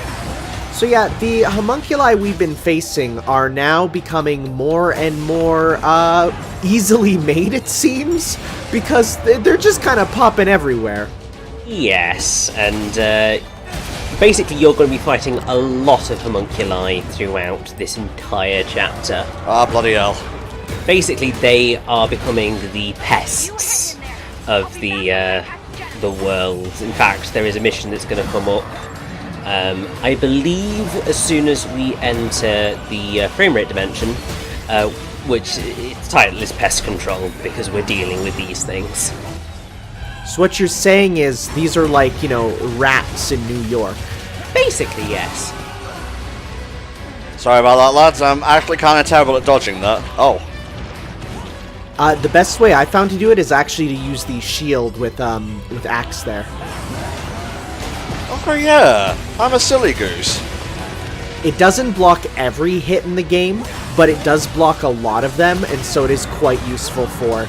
So yeah, the homunculi we've been facing are now becoming more and more easily made, it seems, because they're just kind of popping everywhere. Yes, and basically you're going to be fighting a lot of homunculi throughout this entire chapter. Ah, bloody hell. Basically, they are becoming the pests of the world. In fact, there is a mission that's going to come up. I believe as soon as we enter the frame rate dimension, which its title is Pest Control, because we're dealing with these things. So what you're saying is these are like, rats in New York. Basically, yes. Sorry about that, lads. I'm actually kind of terrible at dodging that. Oh. The best way I found to do it is actually to use the shield with Axe there. Oh, yeah. I'm a silly goose. It doesn't block every hit in the game, but it does block a lot of them, and so it is quite useful for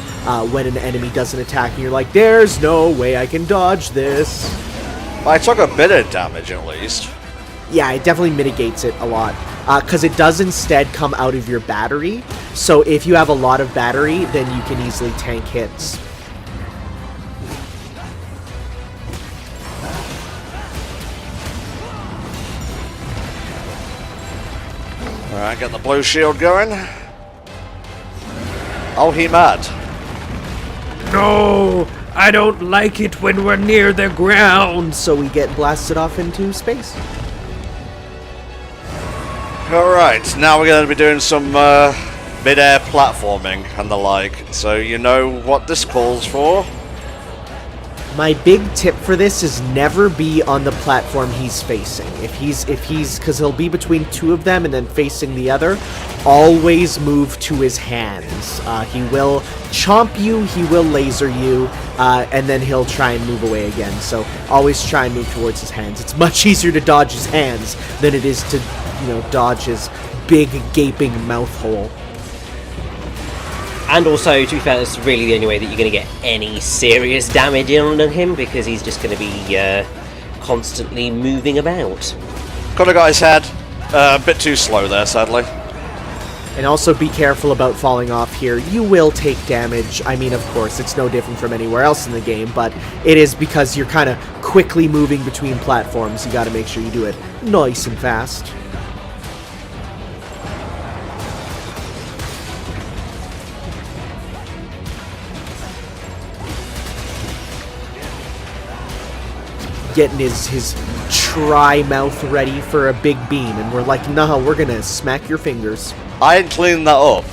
when an enemy doesn't attack and you're like, there's no way I can dodge this. I took a bit of damage, at least. Yeah, it definitely mitigates it a lot, because it does instead come out of your battery, so if you have a lot of battery, then you can easily tank hits. Alright, get the blue shield going. Oh, he mad. No! I don't like it when we're near the ground! So we get blasted off into space. Alright, now we're going to be doing some mid-air platforming and the like, so you know what this calls for. My big tip for this is never be on the platform he's facing. If he's, because he'll be between two of them and then facing the other, always move to his hands. He will chomp you, he will laser you, and then he'll try and move away again. So always try and move towards his hands. It's much easier to dodge his hands than it is to, dodge his big gaping mouth hole. And also, to be fair, that's really the only way that you're going to get any serious damage in on him, because he's just going to be constantly moving about. Could have got his head. A bit too slow there, sadly. And also be careful about falling off here. You will take damage. I mean, of course, it's no different from anywhere else in the game, but it is because you're kind of quickly moving between platforms. You got to make sure you do it nice and fast. Getting his tri-mouth ready for a big beam, and we're like, nah, we're gonna smack your fingers. I ain't cleaned that up.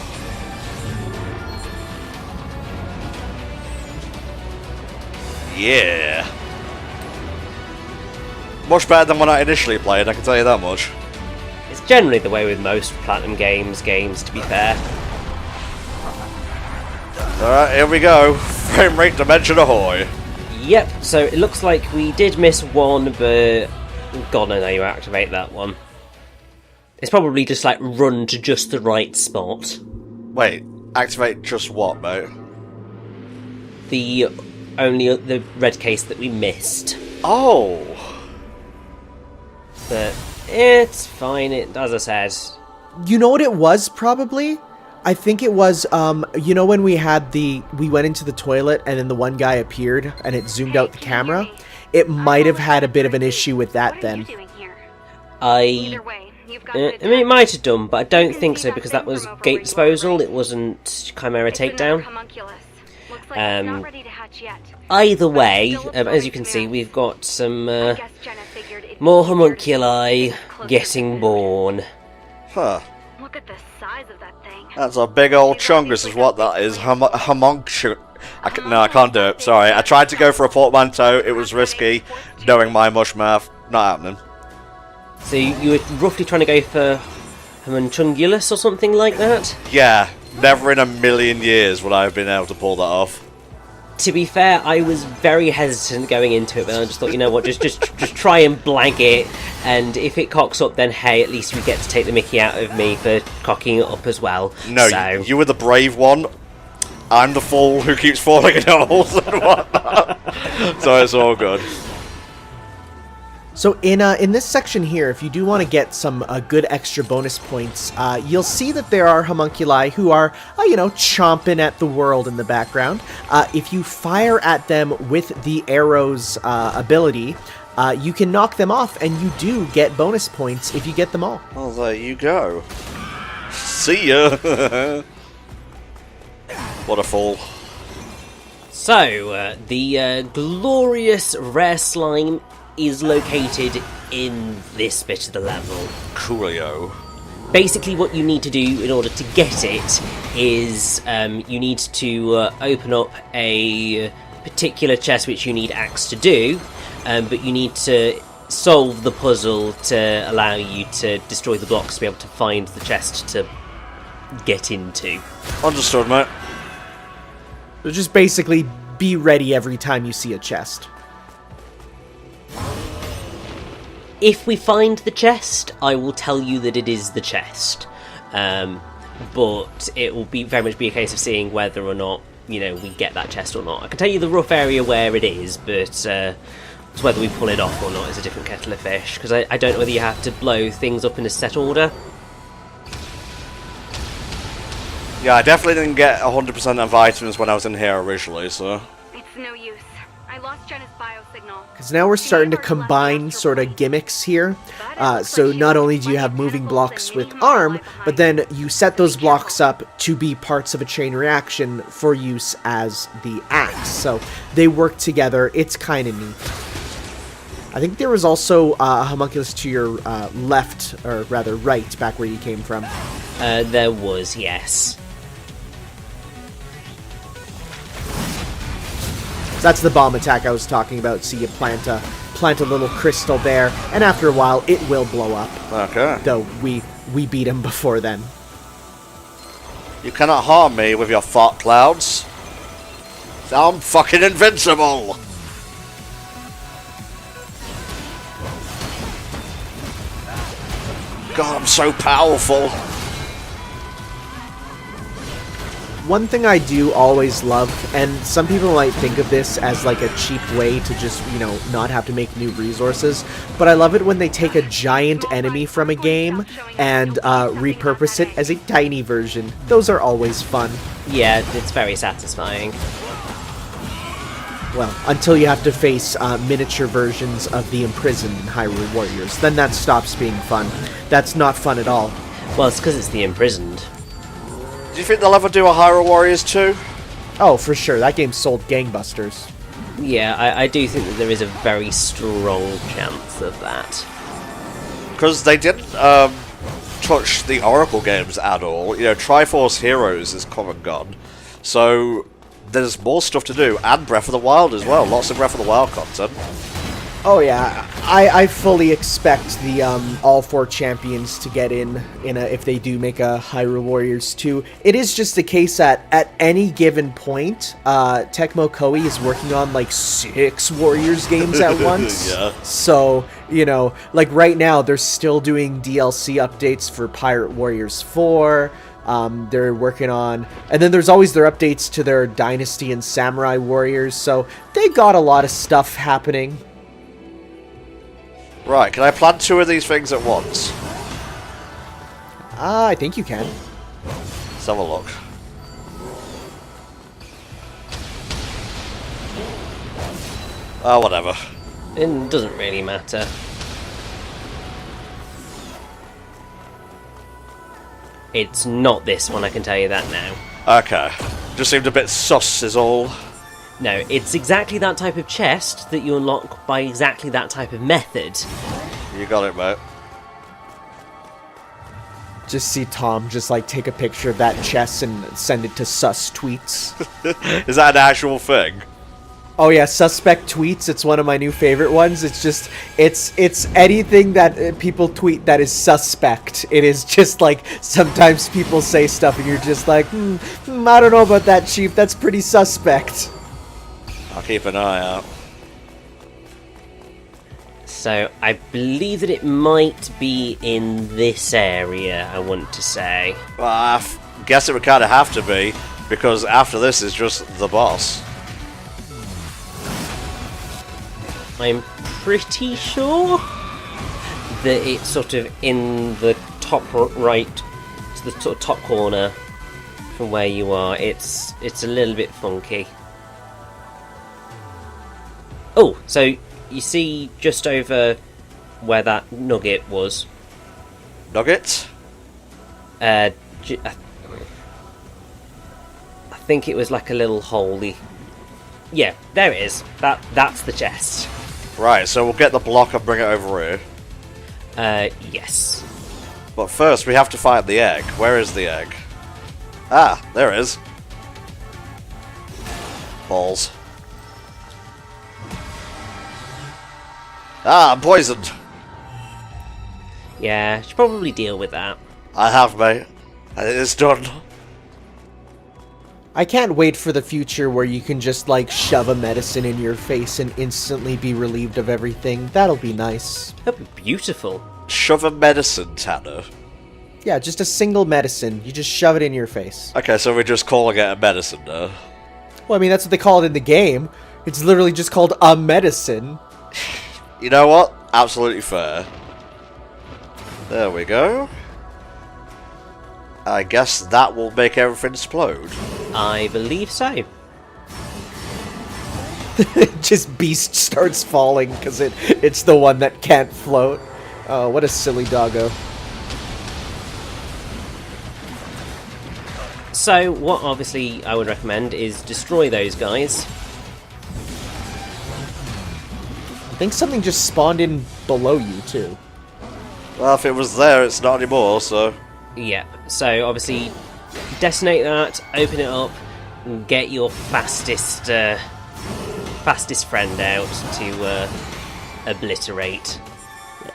Yeah. Much better than when I initially played, I can tell you that much. It's generally the way with most Platinum games, to be fair. Alright, here we go. Frame rate dimension ahoy. Yep, so it looks like we did miss one, but God, I know you activate that one. It's probably just like run to just the right spot. Wait, activate just what, mate? The red case that we missed. Oh! But it's fine, as I said. You know what it was, probably? I think it was, when we went into the toilet and then the one guy appeared and it zoomed out the camera? It might have had a bit of an issue with that then. I mean, it might have done, but I don't think so, because that was gate disposal, it wasn't Chimera takedown. Either way, as you can see, we've got some more homunculi getting born. Huh. Look at the size of that thing. That's a big old chungus is what that is. Homuncul... No, I can't do it. Sorry. I tried to go for a portmanteau. It was risky. Knowing my mush mouth. Not happening. So you were roughly trying to go for homuncungulus or something like that? Yeah. Never in a million years would I have been able to pull that off. To be fair, I was very hesitant going into it, but I just thought, you know what, just try and blank it, and if it cocks up, then hey, at least we get to take the mickey out of me for cocking it up as well. No, so... you were the brave one. I'm the fool who keeps falling in holes and whatnot. So it's all good. So in this section here, if you do want to get some good extra bonus points, you'll see that there are homunculi who are, chomping at the world in the background. If you fire at them with the arrow's ability, you can knock them off, and you do get bonus points if you get them all. Well, there you go. See ya! What a fool. So, the glorious rare slime is located in this bit of the level. Coolio. basically what you need to do in order to get it is you need to open up a particular chest which you need axe to do, but you need to solve the puzzle to allow you to destroy the blocks to be able to find the chest to get into. Understood, mate. So just basically be ready every time you see a chest. If we find the chest, I will tell you that it is the chest. But it will be very much be a case of seeing whether or not, we get that chest or not. I can tell you the rough area where it is, but it's whether we pull it off or not is a different kettle of fish. Because I don't know whether you have to blow things up in a set order. Yeah, I definitely didn't get 100% of items when I was in here originally, so... It's no use. I lost Jena's biosignal. Because now we're starting to combine sort of gimmicks here. So not only do you have moving blocks with arm, but then you set those blocks up to be parts of a chain reaction for use as the axe. So they work together. It's kind of neat. I think there was also a homunculus to your left, or rather right, back where you came from. There was, yes. That's the bomb attack I was talking about. So you plant a little crystal there, and after a while, it will blow up. Okay. Though we beat him before then. You cannot harm me with your fart clouds. I'm fucking invincible! God, I'm so powerful. One thing I do always love, and some people might think of this as like a cheap way to just, not have to make new resources, but I love it when they take a giant enemy from a game and repurpose it as a tiny version. Those are always fun. Yeah, it's very satisfying. Well, until you have to face miniature versions of the imprisoned in Hyrule Warriors. Then that stops being fun. That's not fun at all. Well, it's because it's the imprisoned. Do you think they'll ever do a Hyrule Warriors 2? Oh, for sure. That game sold gangbusters. Yeah, I do think that there is a very strong chance of that. Because they didn't touch the Oracle games at all. Triforce Heroes is come and gone. So there's more stuff to do. And Breath of the Wild as well. Lots of Breath of the Wild content. Oh yeah, I fully expect the all four champions to get in if they do make a Hyrule Warriors 2. It is just the case that at any given point, Tecmo Koei is working on like 6 Warriors games at once. Yeah. So, like right now they're still doing DLC updates for Pirate Warriors 4. They're working on, and then there's always their updates to their Dynasty and Samurai Warriors. So they got a lot of stuff happening. Right, can I plant 2 of these things at once? I think you can. Let's have a look. Oh, whatever. It doesn't really matter. It's not this one, I can tell you that now. Okay. Just seemed a bit sus is all. No, it's exactly that type of chest that you unlock by exactly that type of method. You got it, mate. Just see Tom just like take a picture of that chest and send it to sus tweets. Is that an actual thing? Oh yeah, suspect tweets. It's one of my new favorite ones. It's anything that people tweet that is suspect. It is just like sometimes people say stuff and you're just like, I don't know about that, Chief. That's pretty suspect. I'll keep an eye out. So, I believe that it might be in this area, I want to say. Well, I guess it would kind of have to be, because after this is just the boss. I'm pretty sure that it's sort of in the top right, to the sort of top corner from where you are. It's a little bit funky. Oh, so you see just over where that nugget was. Nugget? I think it was like a little holey. Yeah, there it is. That's the chest. Right, so we'll get the block and bring it over here. Yes. But first, we have to find the egg. Where is the egg? Ah, there it is. Balls. Ah, I'm poisoned. Yeah, should probably deal with that. I have, mate. And it is done. I can't wait for the future where you can just, like, shove a medicine in your face and instantly be relieved of everything. That'll be nice. That'd be beautiful. Shove a medicine, Tanner. Yeah, just a single medicine. You just shove it in your face. Okay, so we're just calling it a medicine now. Well, I mean, that's what they call it in the game. It's literally just called a medicine. You know what? Absolutely fair. There we go. I guess that will make everything explode. I believe so. Just Beast starts falling because it's the one that can't float. Oh, what a silly doggo. So, what obviously I would recommend is destroy those guys. I think something just spawned in below you, too. Well, if it was there, it's not anymore, so... Yeah, so obviously detonate that, open it up, and get your fastest friend out to obliterate.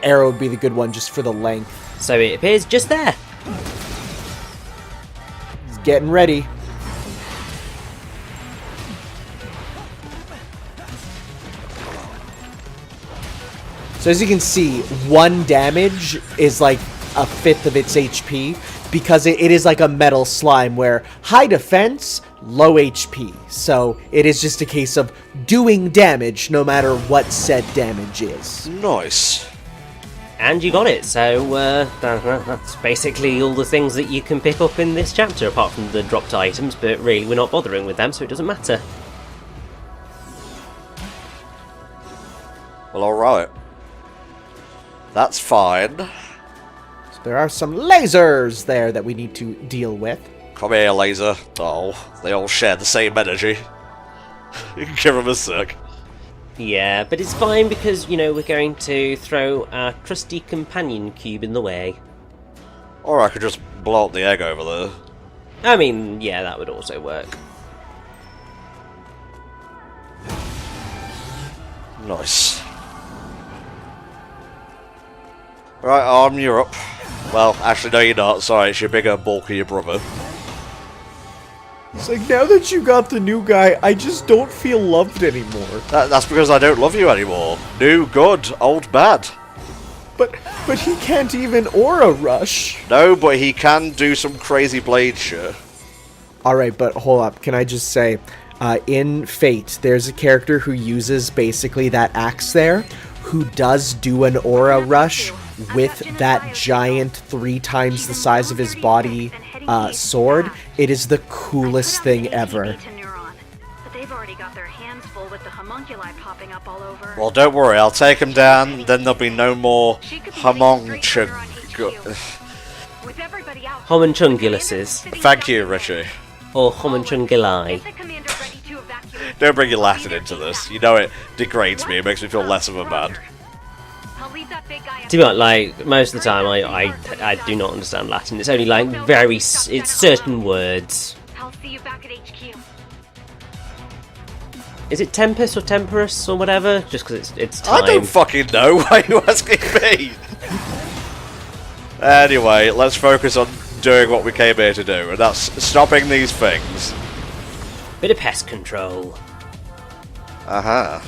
Arrow would be the good one just for the length. So it appears just there. He's getting ready. So as you can see, 1 damage is like a fifth of its HP because it is like a metal slime where high defense, low HP. So it is just a case of doing damage no matter what said damage is. Nice. And you got it, so that's basically all the things that you can pick up in this chapter, apart from the dropped items, but really we're not bothering with them, so it doesn't matter. Well, alright. That's fine. So there are some lasers there that we need to deal with. Come here, laser. Oh, they all share the same energy. You can give them a sec. Yeah, but it's fine because, you know, we're going to throw our trusty companion cube in the way. Or I could just blow up the egg over there. I mean, yeah, that would also work. Nice. Right, arm, you're up. Well, actually, no, you're not. Sorry, it's your bigger, bulkier brother. It's like, now that you got the new guy, I just don't feel loved anymore. That's because I don't love you anymore. New, good, old, bad. But he can't even aura rush. No, but he can do some crazy blade shit. Alright, but hold up. Can I just say, in Fate, there's a character who uses basically that axe there, who does do an aura rush with that giant 3 times the size of his body sword. It is the coolest thing ever. But they've already got their hands full with the homunculi popping up all over. Well, don't worry, I'll take him down, then there'll be no more homunculi. Homunchunguluses. Thank you, Richie. Or homunchunguli. Don't bring your Latin into this. You know it degrades me, it makes me feel less of a man. To be honest, like, most of the time I do not understand Latin. It's only like it's certain words. I'll see you back at HQ. Is it tempest or temperus or whatever? Just because it's time. I don't fucking know, why are you asking me? Anyway, let's focus on doing what we came here to do, and that's stopping these things. Bit of pest control. Uh-huh.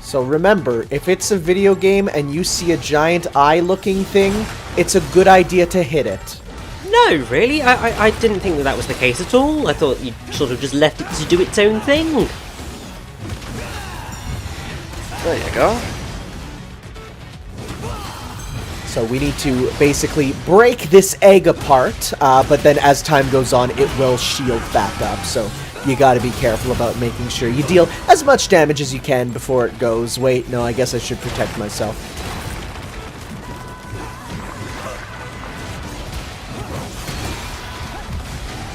So remember, if it's a video game and you see a giant eye-looking thing, it's a good idea to hit it. No, really? I didn't think that was the case at all. I thought you sort of just left it to do its own thing. There you go. So we need to basically break this egg apart, but then as time goes on, it will shield back up. So you gotta be careful about making sure you deal as much damage as you can before it goes. Wait, no, I guess I should protect myself.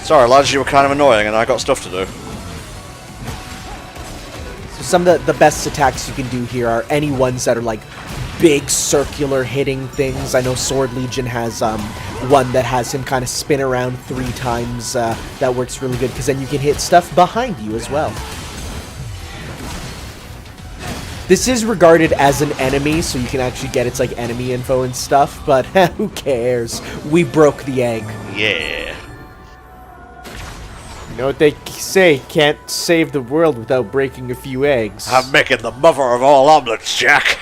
Sorry, lads, you were kind of annoying and I got stuff to do. So some of the best attacks you can do here are any ones that are like big circular hitting things. I know Sword Legion has one that has him kind of spin around 3 times. That works really good because then you can hit stuff behind you as well. This is regarded as an enemy, so you can actually get its like enemy info and stuff, but who cares? We broke the egg. Yeah. You know what they say, can't save the world without breaking a few eggs. I'm making the mother of all omelets, Jack.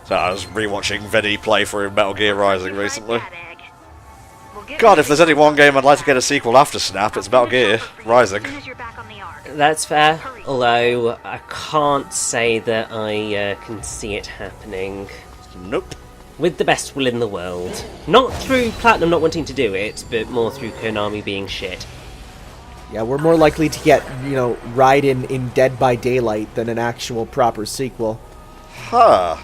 So I was rewatching Vinny play through Metal Gear Rising recently. God, if there's any one game I'd like to get a sequel after Snap, it's Metal Gear Rising. That's fair, although I can't say that I can see it happening. Nope. With the best will in the world. Not through Platinum not wanting to do it, but more through Konami being shit. Yeah, we're more likely to get, you know, Raiden in Dead by Daylight than an actual proper sequel. Huh.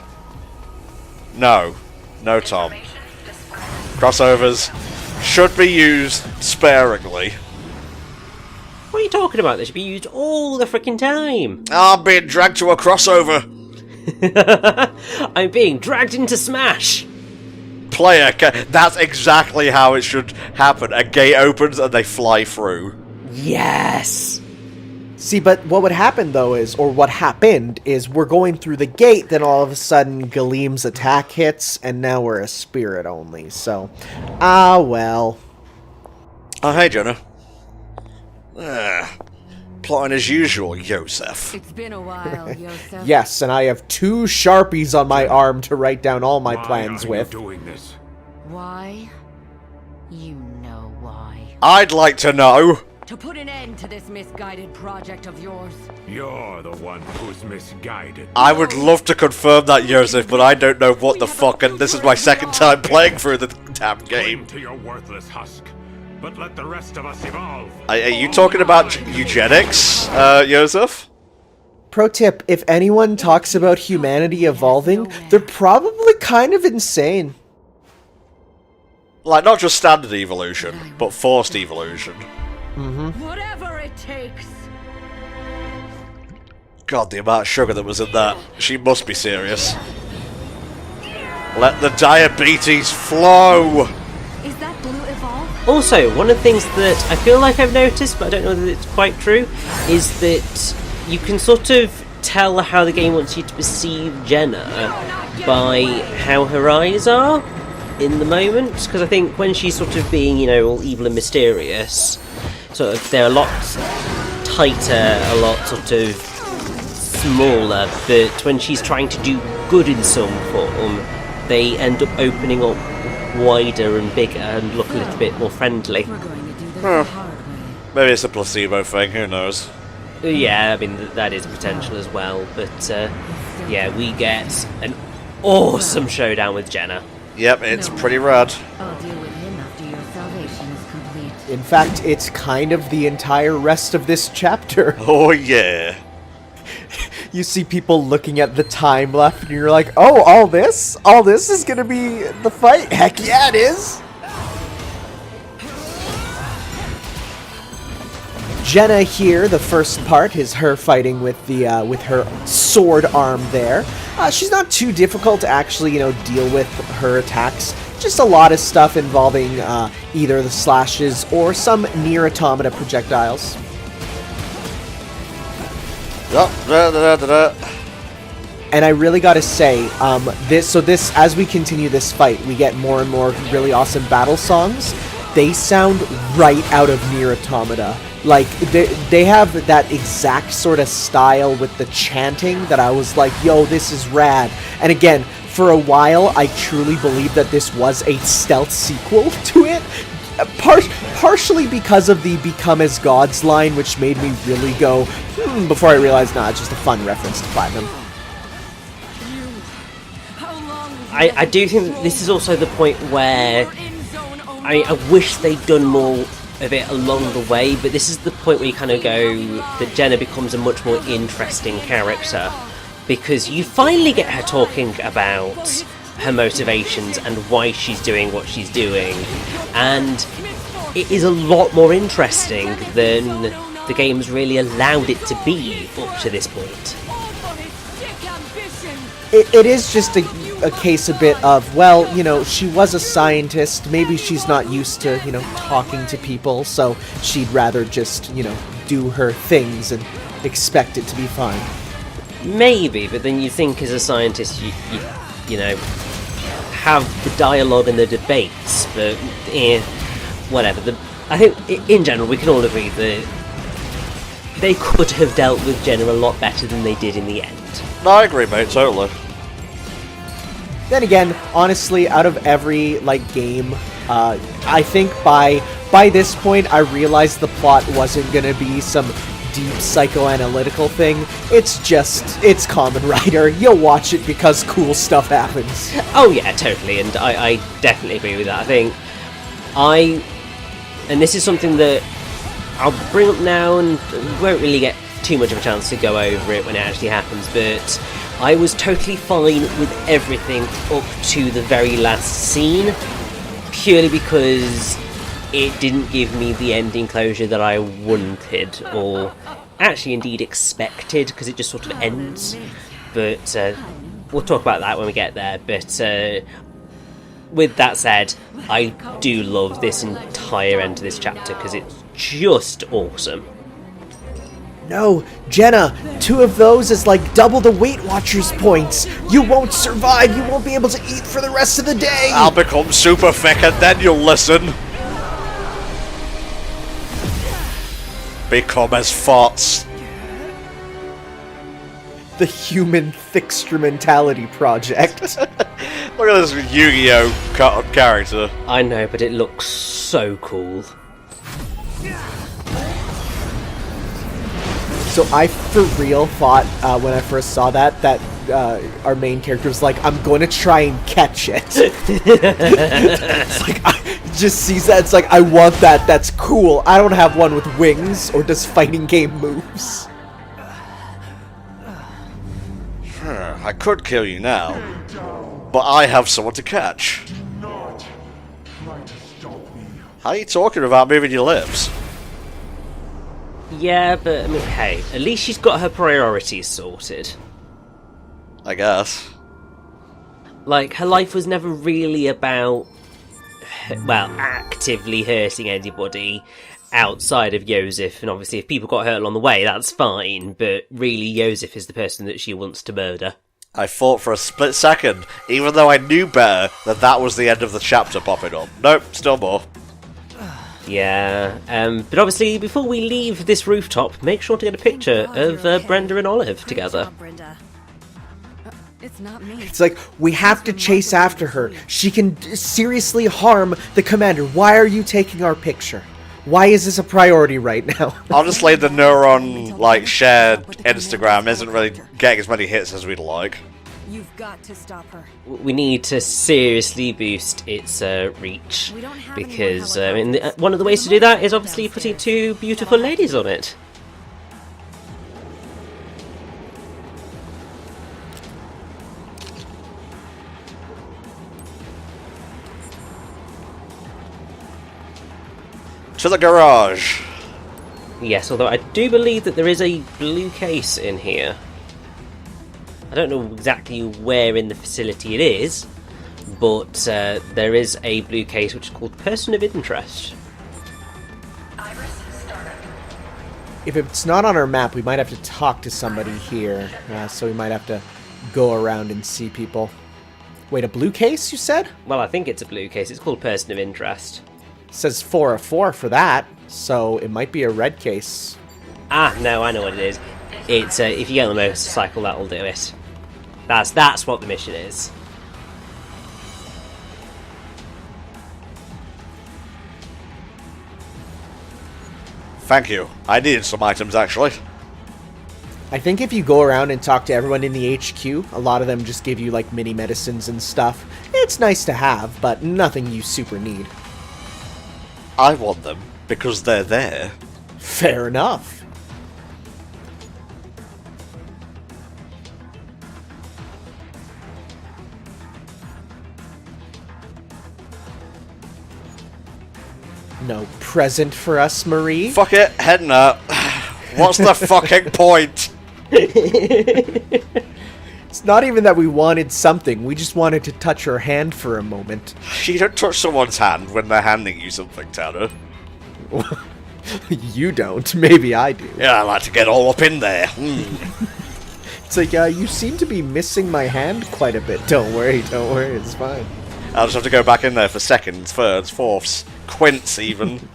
No. No, Tom. Crossovers should be used sparingly. What are you talking about? They should be used all the freaking time. I'm being dragged to a crossover. I'm being dragged into Smash. Player, that's exactly how it should happen. A gate opens and they fly through. Yes. See, but what would happen though is, or what happened is, we're going through the gate, then all of a sudden Galeem's attack hits, and now we're a spirit only, so... Ah, well. Oh, hey, Jena. Plotting as usual, Yosef. It's been a while, Yosef. Yes, and I have 2 Sharpies on my arm to write down all my plans with. Doing this? Why? You know why. I'd like to know. To put an end to this misguided project of yours. You're the one who's misguided. I would love to confirm that, Yosef, but I don't know what the fuck, and this is my second time playing through the damn game. Cling to your worthless husk, but let the rest of us evolve. Are you talking about eugenics, Yosef? Pro tip, if anyone talks about humanity evolving, they're probably kind of insane. Like, not just standard evolution, but forced evolution. Whatever it takes. God, the amount of sugar that was in that. She must be serious. Let the diabetes flow! Is that blue evolve? Also, one of the things that I feel like I've noticed, but I don't know that it's quite true, is that you can sort of tell how the game wants you to perceive Jena by how her eyes are in the moment. Because I think when she's sort of being, you know, all evil and mysterious, sort of they're a lot tighter, a lot sort of smaller, but when she's trying to do good in some form, they end up opening up wider and bigger and look a little bit more friendly. We're going to do this the hard way. Maybe it's a placebo thing, who knows? Yeah, I mean, that is potential as well, but yeah, we get an awesome showdown with Jena. Yep, it's pretty rad. I'll deal with him after your salvation is complete. In fact, it's kind of the entire rest of this chapter. Oh, yeah. You see people looking at the time left, and you're like, oh, all this? All this is gonna be the fight? Heck yeah, it is! Jena here, the first part, is her fighting with the with her sword arm there. She's not too difficult to actually, you know, deal with her attacks. Just a lot of stuff involving either the slashes or some near automata projectiles. And I really gotta say, this as we continue this fight, we get more and more really awesome battle songs. They sound right out of Nier Automata. Like, they have that exact sort of style with the chanting that I was like, yo, this is rad. And again, for a while, I truly believed that this was a stealth sequel to it. Partially because of the Become as Gods line, which made me really go, before I realized, nah, it's just a fun reference to Platinum. I do think that this is also the point where I wish they'd done more of it along the way, but this is the point where you kind of go that Jena becomes a much more interesting character, because you finally get her talking about her motivations and why she's doing what she's doing, and it is a lot more interesting than the game's really allowed it to be up to this point. it is just a case a bit of, well, you know, she was a scientist. Maybe she's not used to, you know, talking to people, so she'd rather just, you know, do her things and expect it to be fine. Maybe, but then you think as a scientist, you know, have the dialogue and the debates, but whatever. I think in general we can all agree that they could have dealt with Jena a lot better than they did in the end. No, I agree, mate, totally. Then again, honestly, out of every, like, game, I think by this point I realized the plot wasn't gonna be some deep psychoanalytical thing. It's Kamen Rider. You'll watch it because cool stuff happens. Oh yeah, totally, and I definitely agree with that. I think and this is something that I'll bring up now, and won't really get too much of a chance to go over it when it actually happens, but I was totally fine with everything up to the very last scene, purely because it didn't give me the ending closure that I wanted, or actually indeed expected, because it just sort of ends. But we'll talk about that when we get there. But with that said, I do love this entire end to this chapter, because it's just awesome. No, Jena, 2 of those is like double the Weight Watchers points. You won't survive. You won't be able to eat for the rest of the day. I'll become super thick and then you'll listen. Become as farts. The Human Thickstrumentality Project. Look at this Yu-Gi-Oh character. I know, but it looks so cool. So I for real thought when I first saw that our main character was like, I'm going to try and catch it. It's like, I just sees that, it's like, I want that, that's cool. I don't have one with wings or does fighting game moves. I could kill you now, but I have someone to catch. How are you talking about moving your lips? Yeah, but I mean, hey, at least she's got her priorities sorted. I guess. Like, her life was never really about, well, actively hurting anybody outside of Joseph, and obviously if people got hurt along the way, that's fine, but really Joseph is the person that she wants to murder. I thought for a split second, even though I knew better, that was the end of the chapter popping up. Nope, still more. Yeah, but obviously before we leave this rooftop, make sure to get a picture of Brenda and Olive together. It's not me. It's like, we have to chase after her. She can seriously harm the commander. Why are you taking our picture? Why is this a priority right now? Honestly, the Neuron, like, shared Instagram isn't really getting as many hits as we'd like. You've got to stop her. We need to seriously boost its reach, because one of the ways to do that is obviously putting 2 beautiful ladies on it. To the garage! Yes, although I do believe that there is a blue case in here. I don't know exactly where in the facility it is, but there is a blue case which is called Person of Interest. Iris, startup. If it's not on our map, we might have to talk to somebody here. So we might have to go around and see people. Wait, a blue case, you said? Well, I think it's a blue case. It's called Person of Interest. It says 404 for that, so it might be a red case. Ah, no, I know what it is. It's if you get on the motorcycle, that'll do it. That's what the mission is. Thank you. I needed some items, actually. I think if you go around and talk to everyone in the HQ, a lot of them just give you, like, mini medicines and stuff. It's nice to have, but nothing you super need. I want them, because they're there. Fair enough. No present for us, Marie? Fuck it, heading up. What's the fucking point? It's not even that we wanted something, we just wanted to touch her hand for a moment. You don't touch someone's hand when they're handing you something, Tanner. You don't, maybe I do. Yeah, I like to get all up in there. It's like, you seem to be missing my hand quite a bit. Don't worry, it's fine. I'll just have to go back in there for seconds, thirds, fourths, quints even.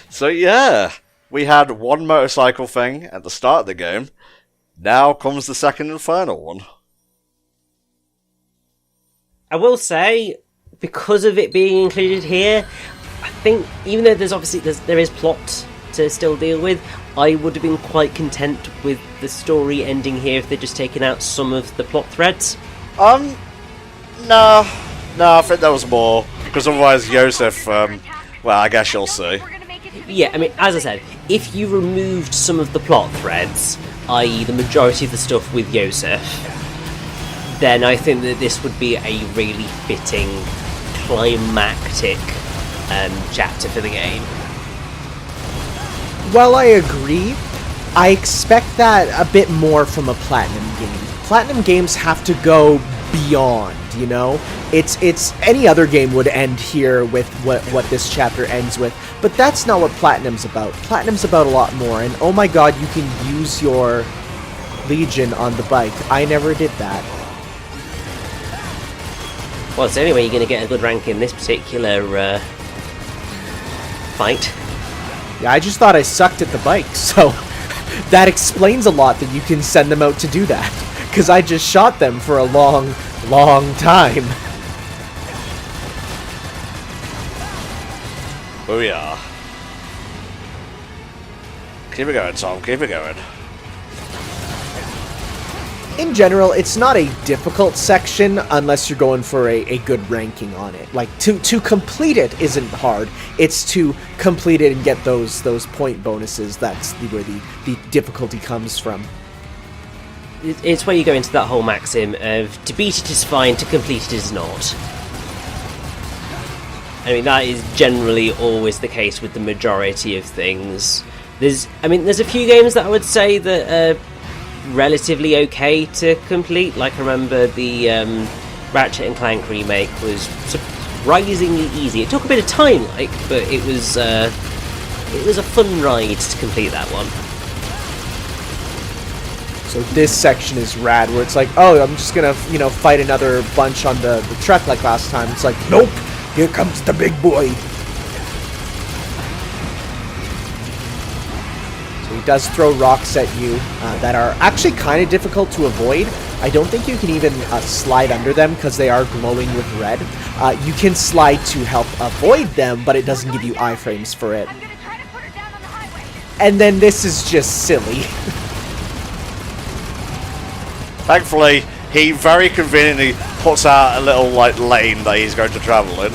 So yeah, we had one motorcycle thing at the start of the game. Now comes the second and final one. I will say, because of it being included here, I think even though there is plot to still deal with, I would have been quite content with the story ending here if they'd just taken out some of the plot threads. No, I think there was more, because otherwise Joseph, well, I guess you'll see. Yeah, I mean, as I said, if you removed some of the plot threads, i.e. the majority of the stuff with Joseph, then I think that this would be a really fitting, climactic chapter for the game. While I agree, I expect that a bit more from a Platinum game. Platinum games have to go beyond, you know? It's any other game would end here with what this chapter ends with, but that's not what Platinum's about. Platinum's about a lot more, and oh my god, you can use your Legion on the bike. I never did that. Well, it's the only way you're going to get a good rank in this particular fight. Yeah, I just thought I sucked at the bike, so that explains a lot that you can send them out to do that. Because I just shot them for a long, long time. Booyah. Keep it going, Tom, keep it going. In general, it's not a difficult section unless you're going for a good ranking on it. Like, to complete it isn't hard. It's to complete it and get those point bonuses. That's where the difficulty comes from. It's where you go into that whole maxim of to beat it is fine, to complete it is not. I mean, that is generally always the case with the majority of things. There's a few games that I would say that are relatively okay to complete. Like, I remember the Ratchet and Clank remake was surprisingly easy. It took a bit of time, but it was a fun ride to complete that one. So this section is rad, where it's like, oh, I'm just gonna, fight another bunch on the truck like last time. It's like, nope, here comes the big boy. So he does throw rocks at you that are actually kind of difficult to avoid. I don't think you can even slide under them because they are glowing with red. You can slide to help avoid them, but it doesn't give you iframes for it. And then this is just silly. Thankfully, he very conveniently puts out a little lane that he's going to travel in.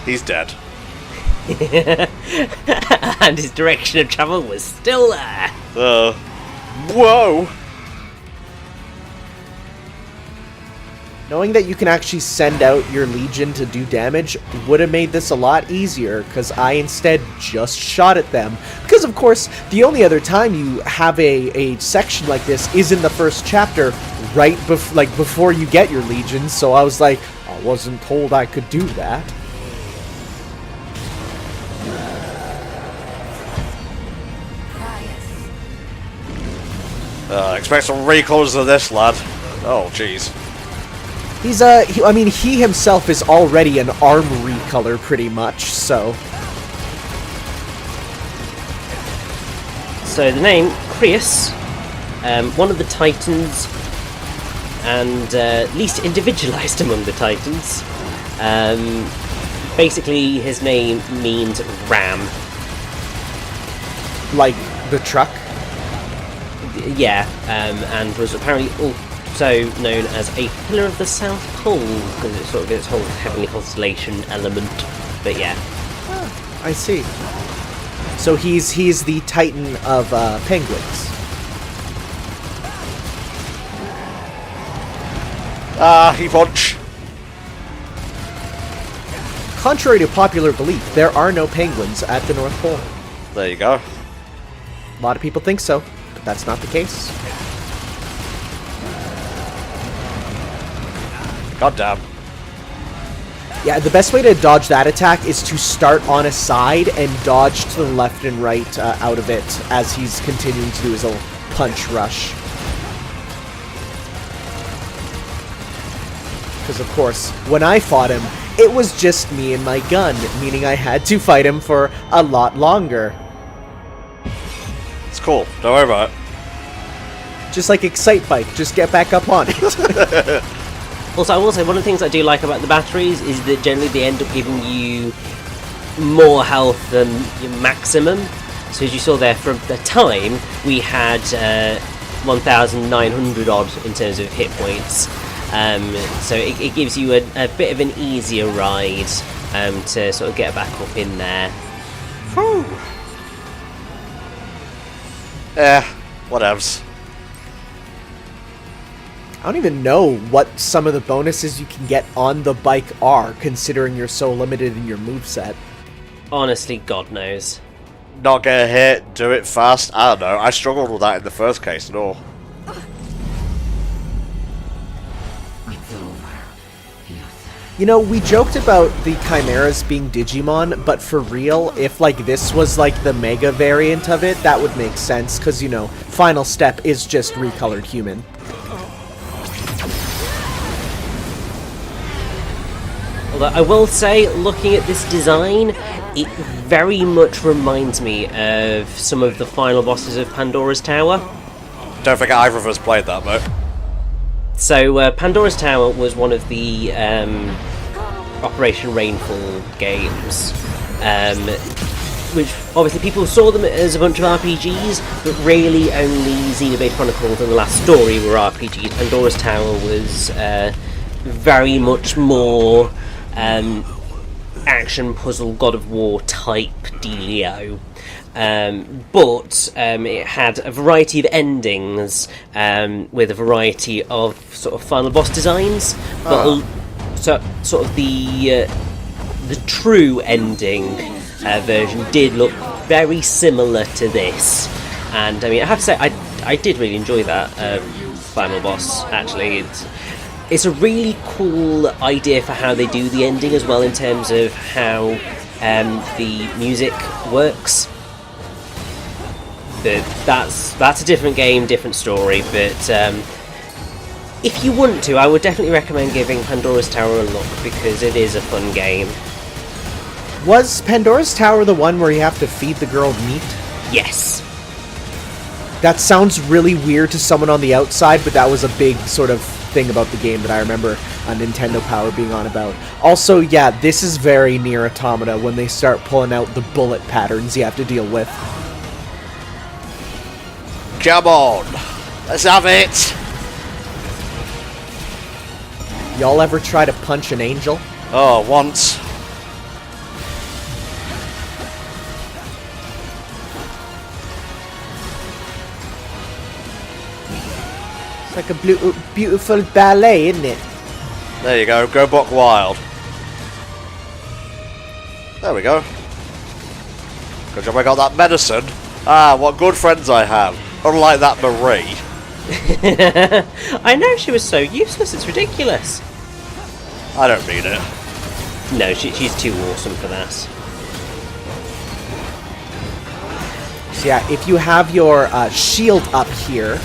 He's dead. And his direction of travel was still there. Whoa! Knowing that you can actually send out your Legion to do damage would have made this a lot easier, because I instead just shot at them. Because, of course, the only other time you have a section like this is in the first chapter, right before you get your Legion, so I was like, I wasn't told I could do that. Expect some recalls of this, lad. Oh, jeez. He himself is already an armory color, pretty much, so... So the name, Creus, one of the Titans, and least individualized among the Titans. Basically, his name means ram. Like the truck? Yeah, and was apparently also known as a pillar of the South Pole, because it's sort of its whole heavenly constellation element. But yeah. Oh, I see. So he's the Titan of penguins. He punch. Contrary to popular belief, there are no penguins at the North Pole. There you go. A lot of people think so, but that's not the case. God damn. Yeah, the best way to dodge that attack is to start on a side and dodge to the left and right out of it as he's continuing to do his little punch rush. Because, of course, when I fought him, it was just me and my gun, meaning I had to fight him for a lot longer. It's cool. Don't worry about it. Just like Excite Bike, just get back up on it. Also, I will say, one of the things I do like about the batteries is that generally they end up giving you more health than your maximum. So as you saw there, for the time, we had 1,900 odd in terms of hit points. So it gives you a bit of an easier ride to sort of get back up in there. Whew. Yeah, whatevs. I don't even know what some of the bonuses you can get on the bike are, considering you're so limited in your moveset. Honestly, God knows. Not get hit, do it fast. I don't know. I struggled with that in the first case and all. You know, we joked about the Chimeras being Digimon, but for real, if like this was like the Mega variant of it, that would make sense, because, you know, Final Step is just recolored human. Although I will say, looking at this design, it very much reminds me of some of the final bosses of Pandora's Tower. Don't think either of us played that, mate. So, Pandora's Tower was one of the Operation Rainfall games, which obviously people saw them as a bunch of RPGs, but really only Xenoblade Chronicles and The Last Story were RPGs. Pandora's Tower was very much more action puzzle God of War type dealio. But it had a variety of endings with a variety of sort of final boss designs. But so sort of the true ending version did look very similar to this. And I mean, I have to say, I did really enjoy that final boss. Actually, it's a really cool idea for how they do the ending as well, in terms of how the music works. But that's a different game, different story. But if you want to, I would definitely recommend giving Pandora's Tower a look, because it is a fun game. Was Pandora's Tower the one where you have to feed the girl meat? Yes. That sounds really weird to someone on the outside, but that was a big sort of thing about the game that I remember Nintendo Power being on about. Also, yeah, this is very near Automata when they start pulling out the bullet patterns you have to deal with. Come on, let's have it. Y'all ever try to punch an angel? Oh, once. It's like a beautiful ballet, isn't it? There you go, go buck wild. There we go. Good job I got that medicine. Ah, what good friends I have. Unlike that Marie. I know, she was so useless, it's ridiculous. I don't mean it. No, she's too awesome for that. So yeah, if you have your shield up here,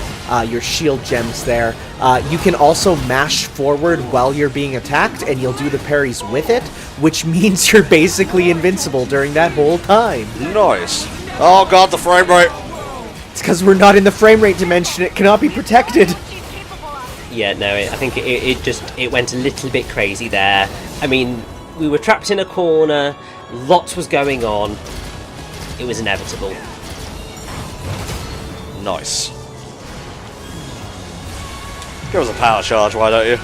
your shield gems there, you can also mash forward while you're being attacked, and you'll do the parries with it, which means you're basically invincible during that whole time. Nice. Oh god, the frame rate. It's because we're not in the frame rate dimension, it cannot be protected. Yeah, no, I think it went a little bit crazy there. I mean, we were trapped in a corner, lots was going on, it was inevitable. Nice. Give us a power charge, why don't you?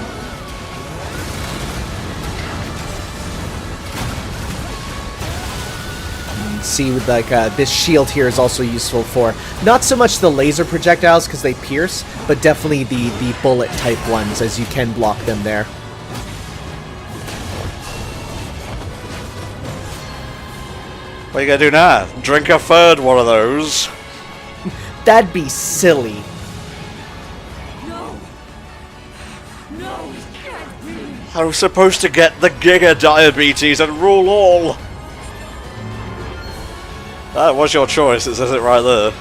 See, with like this shield here is also useful for not so much the laser projectiles because they pierce, but definitely the bullet type ones, as you can block them there. What are you gonna do now? Drink a third one of those? That'd be silly. No, it can't be. I was supposed to get the Giga Diabetes and rule all! That was your choice, it says it right there.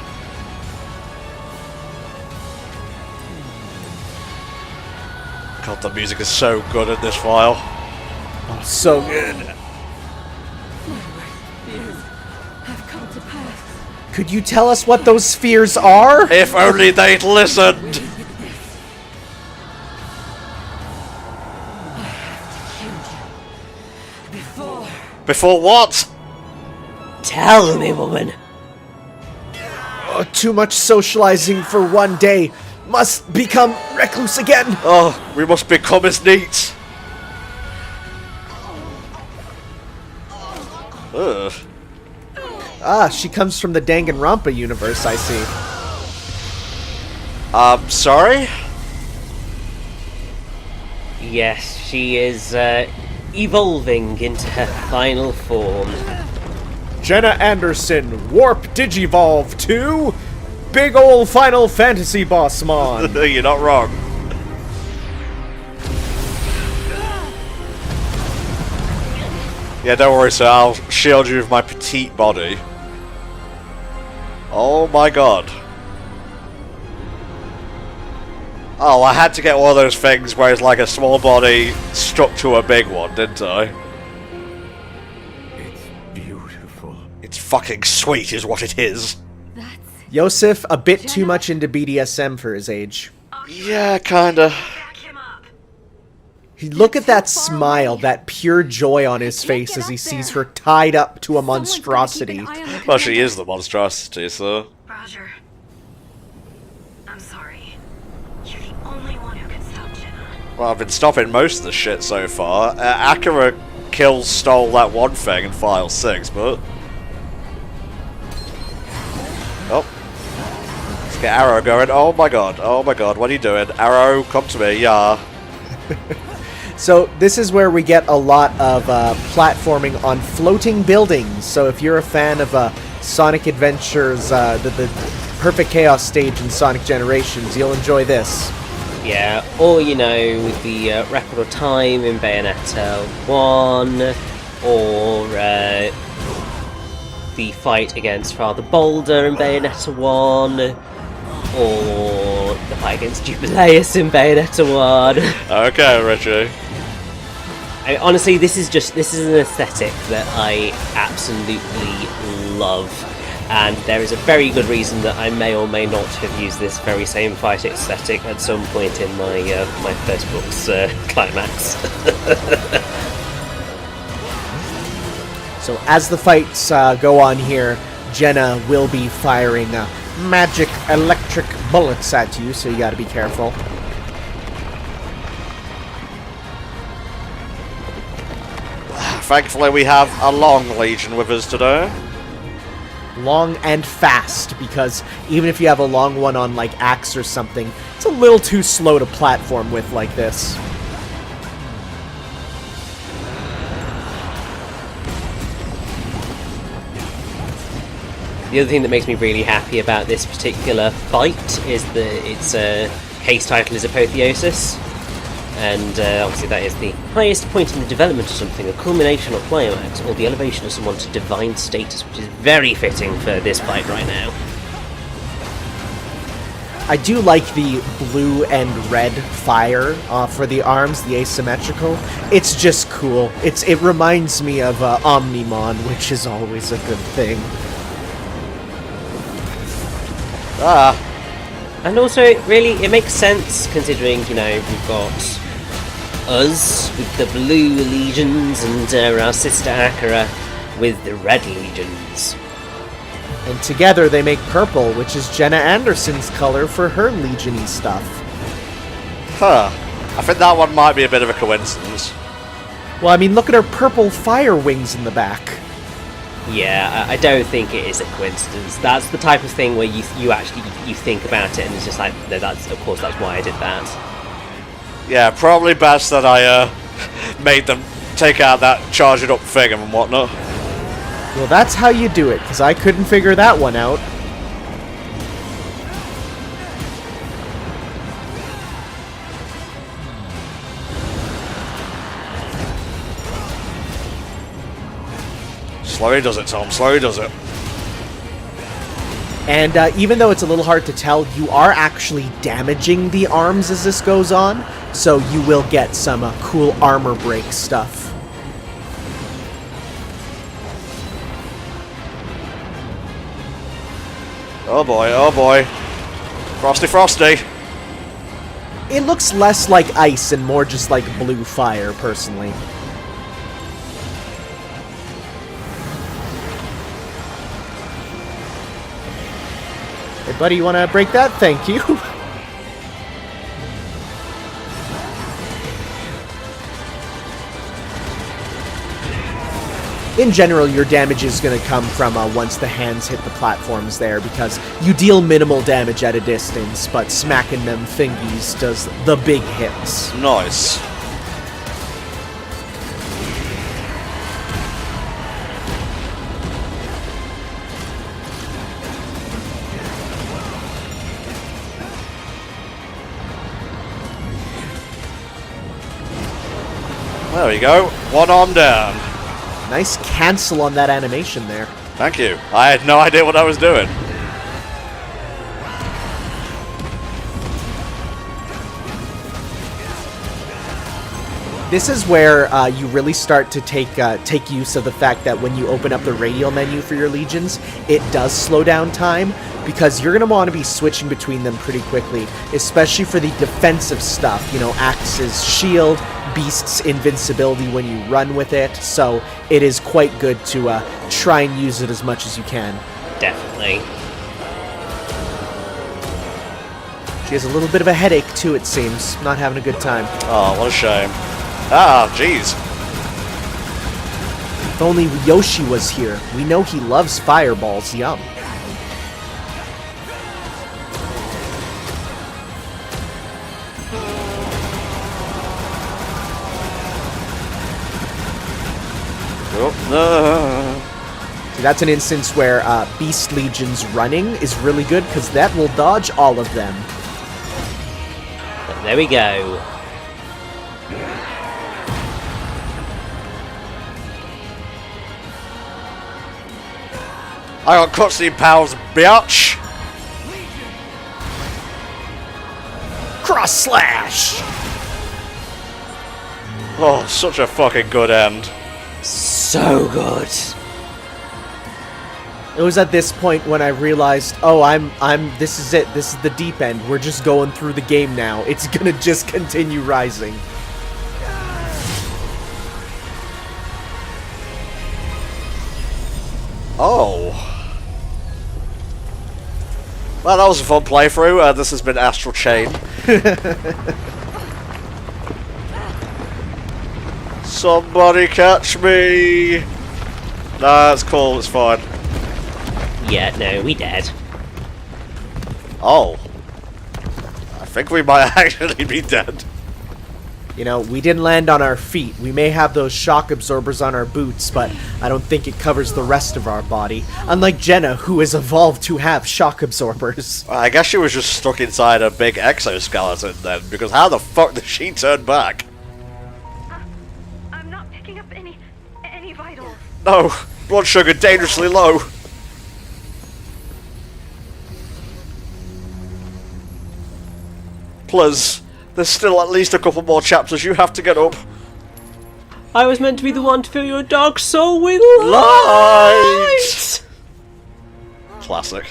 God, the music is so good in this file. Oh, so good. Fears have come to pass. Could you tell us what those fears are? If only they'd listened! Before what? Tell me, woman. Oh, too much socializing for one day. Must become recluse again. Oh, we must become as neat. Ugh. Ah, she comes from the Danganronpa universe, I see. Sorry? Yes, she is evolving into her final form. Jena Anderson, Warp Digivolve to big ol' Final Fantasy boss mon. You're not wrong. Yeah, don't worry, sir. I'll shield you with my petite body. Oh my god. Oh, I had to get one of those things where it's like a small body stuck to a big one, didn't I? It's beautiful. It's fucking sweet is what it is. That's Yosef, a bit too much into BDSM for his age. Yeah, kinda. Back him up. Look at that smile, that pure joy on his face as he sees her tied up to a monstrosity. Well, she is the monstrosity, so... Roger. I'm sorry. You're the only one who can stop Jena. Well, I've been stopping most of the shit so far. Akira stole that one thing in File 6, but... Oh. Let's get Arrow going. Oh my god, what are you doing? Arrow, come to me, yeah. So this is where we get a lot of platforming on floating buildings. So if you're a fan of Sonic Adventures, the Perfect Chaos stage in Sonic Generations, you'll enjoy this. Yeah, or you know, the Record of Time in Bayonetta 1, or the fight against Father Boulder in Bayonetta 1, or the fight against Jubileus in Bayonetta 1. Okay, Richie. Honestly, this is an aesthetic that I absolutely love, and there is a very good reason that I may or may not have used this very same fight aesthetic at some point in my my first book's climax. So as the fights go on here, Jena will be firing magic electric bullets at you, so you gotta be careful. Thankfully we have a long Legion with us today. Long and fast, because even if you have a long one on like Axe or something, it's a little too slow to platform with like this. The other thing that makes me really happy about this particular fight is that its case title is Apotheosis. And obviously that is the highest point in the development of something, a culmination or climax, or the elevation of someone to divine status, which is very fitting for this fight right now. I do like the blue and red fire for the arms, the asymmetrical. It's just cool. It reminds me of Omnimon, which is always a good thing. And also, really, it makes sense considering, you know, we've got us with the blue legions and our sister Akira with the red legions. And together they make purple, which is Jena Anderson's color for her Legion-y stuff. Huh. I think that one might be a bit of a coincidence. Well, I mean, look at her purple fire wings in the back. Yeah, I don't think it is a coincidence. That's the type of thing where you actually think about it and it's just like, no, that's of course that's why I did that. Yeah, probably best that I made them take out that charging up thing and whatnot. Well, that's how you do it, because I couldn't figure that one out. Slowly does it, Tom. Slowly does it. And even though it's a little hard to tell, you are actually damaging the arms as this goes on, so you will get some cool armor break stuff. Oh boy, oh boy. Frosty, frosty. It looks less like ice and more just like blue fire, personally. Hey, buddy, you want to break that? Thank you. In general, your damage is going to come from once the hands hit the platforms there, because you deal minimal damage at a distance, but smacking them thingies does the big hits. Nice. There we go. One arm down. Nice cancel on that animation there. Thank you. I had no idea what I was doing. This is where you really start to take use of the fact that when you open up the radial menu for your legions, it does slow down time, because you're going to want to be switching between them pretty quickly, especially for the defensive stuff, you know, Axe's shield, Beast's invincibility when you run with it, so it is quite good to try and use it as much as you can. Definitely. She has a little bit of a headache too, it seems. Not having a good time. Oh, what a shame. Ah, jeez. If only Yoshi was here. We know he loves fireballs, yum. See, that's an instance where Beast Legion's running is really good, because that will dodge all of them. But there we go. I got cutscene powers, bitch! Cross slash! Oh, such a fucking good end. So good. It was at this point when I realized, oh, this is it. This is the deep end. We're just going through the game now. It's gonna just continue rising. Oh. Well, that was a fun playthrough. This has been Astral Chain. Somebody catch me! Nah, it's cool, it's fine. Yeah, no, we dead. Oh. I think we might actually be dead. You know, we didn't land on our feet. We may have those shock absorbers on our boots, but I don't think it covers the rest of our body. Unlike Jena, who has evolved to have shock absorbers. I guess she was just stuck inside a big exoskeleton then, because how the fuck did she turn back? I'm not picking up any vitals. No, blood sugar dangerously low. Plus, there's still at least a couple more chapters you have to get up. I was meant to be the one to fill your dark soul with light! Classic.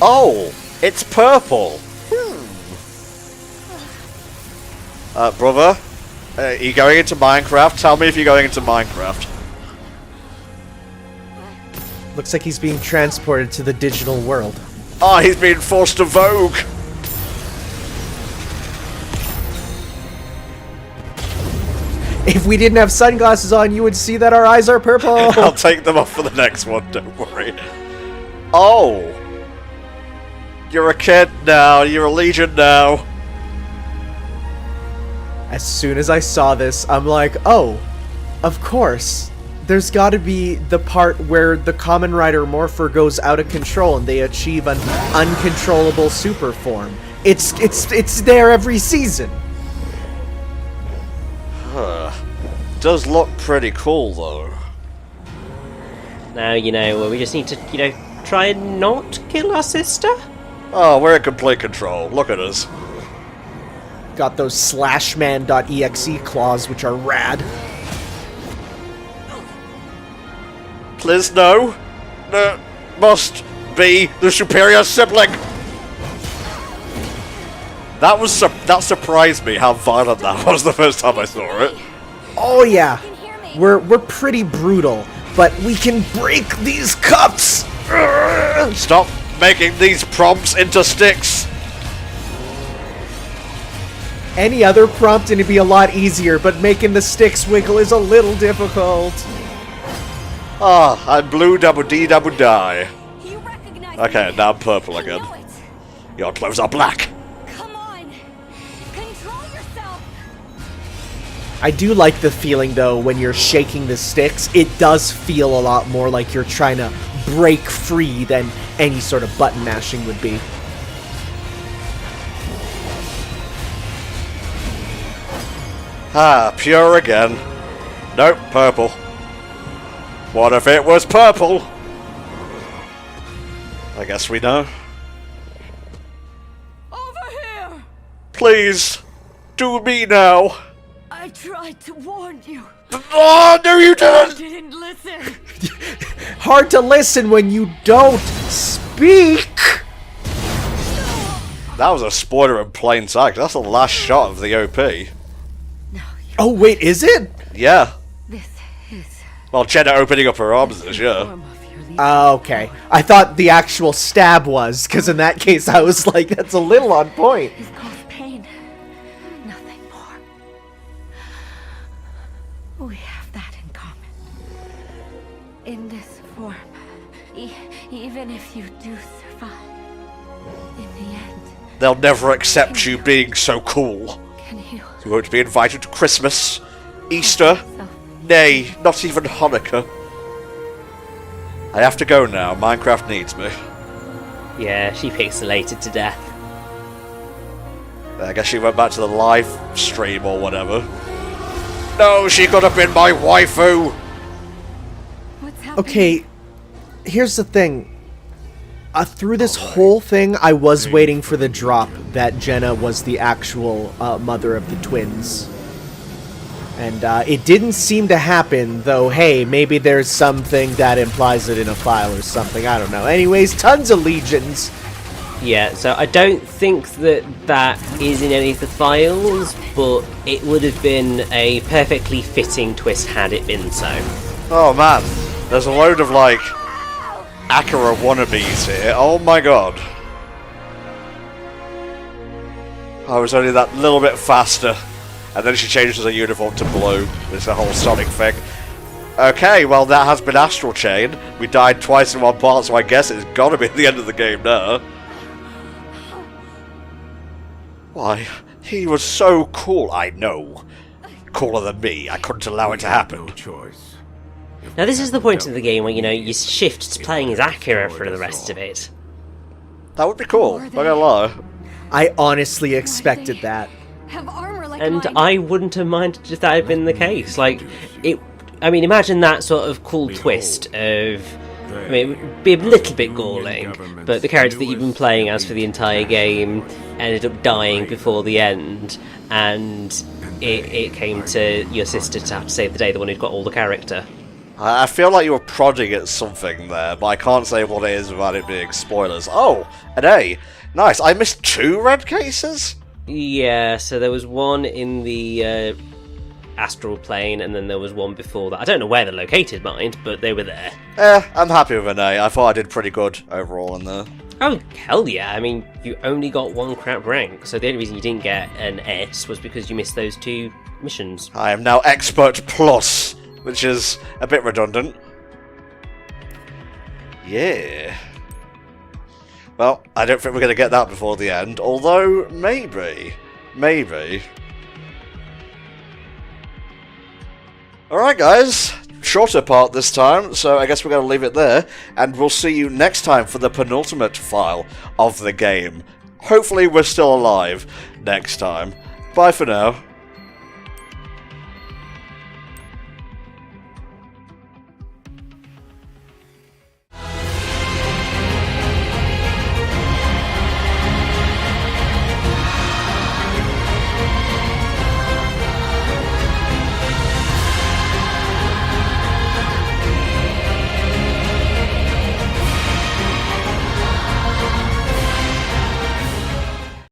Oh, it's purple. Brother, are you going into Minecraft? Tell me if you're going into Minecraft. Looks like he's being transported to the digital world. Ah, he's being forced to Vogue. If we didn't have sunglasses on, you would see that our eyes are purple. I'll take them off for the next one, don't worry. Oh. You're a kid now, you're a legion now. As soon as I saw this, I'm like, oh, of course. There's gotta be the part where the Kamen Rider Morpher goes out of control and they achieve an uncontrollable super form. It's there every season. Does look pretty cool though. Now, we just need to, try and not kill our sister? Oh, we're in complete control. Look at us. Got those slashman.exe claws, which are rad. Please, no. No. Must be the superior sibling. That surprised me how violent that was the first time I saw it. Oh yeah, we're pretty brutal, but we can break these cups. Stop making these prompts into sticks. Any other prompt and it'd be a lot easier, but making the sticks wiggle is a little difficult. Ah, I'm blue double D double die. Okay, now I'm purple again. Your clothes are black. I do like the feeling, though, when you're shaking the sticks. It does feel a lot more like you're trying to break free than any sort of button mashing would be. Ah, pure again. Nope, purple. What if it was purple? I guess we know. Over here! Please, do me now. I tried to warn you. Oh, no you You didn't! didn't listen. Hard to listen when you don't speak! That was a spoiler in plain sight. That's the last shot of the OP. Oh, wait, is it? Yeah. This is Well, Jena opening up her arms is, yeah. form of your lead. Okay. I thought the actual stab was, because in that case I was like, that's a little on point. Is cause pain. Nothing more. We have that in common. In this form, even if you do survive, in the end, They'll never accept you being so cool. can you You won't be invited to Christmas, Easter, yourself? nay, not even Hanukkah. I have to go now. Minecraft needs me. Yeah, she pixelated to death. I guess she went back to the live stream or whatever. No, she could have been my waifu! What's happening? Okay, here's the thing. Through this whole thing, I was waiting for the drop that Jena was the actual mother of the twins. And it didn't seem to happen, though, hey, maybe there's something that implies it in a file or something, I don't know. Anyways, tons of legions. Yeah, so I don't think that is in any of the files, but it would have been a perfectly fitting twist had it been so. Oh man, there's a load of like Akira wannabes here. Oh my god. I was only that little bit faster. And then she changes her uniform to blue. It's a whole Sonic thing. Okay, well that has been Astral Chain. We died twice in one part, so I guess it's gotta be the end of the game now. Why, he was so cool, I know. Cooler than me, I couldn't allow it to happen. No choice. Now this is the point of the game where, you shift to playing as Akira for the rest of it. That would be cool, not gonna lie. I honestly expected that. Have armor like And mine. I wouldn't have minded if that had been the case. Imagine that sort of cool twist of... it would be a little bit galling, but the character that you've been playing as for the entire game ended up dying before the end, and it came to your sister to have to save the day, the one who'd got all the character. I feel like you were prodding at something there, but I can't say what it is without it being spoilers. Oh, an A. Nice. I missed 2 red cases? Yeah, so there was one in the astral plane, and then there was one before that. I don't know where they're located, mind, but they were there. I'm happy with an A. I thought I did pretty good overall in there. Oh, hell yeah. I mean, you only got 1 crap rank, so the only reason you didn't get an S was because you missed those 2 missions. I am now Expert Plus, which is a bit redundant. Yeah. Well, I don't think we're going to get that before the end, although maybe. Maybe. Alright guys, shorter part this time, so I guess we're going to leave it there, and we'll see you next time for the penultimate file of the game. Hopefully we're still alive next time. Bye for now.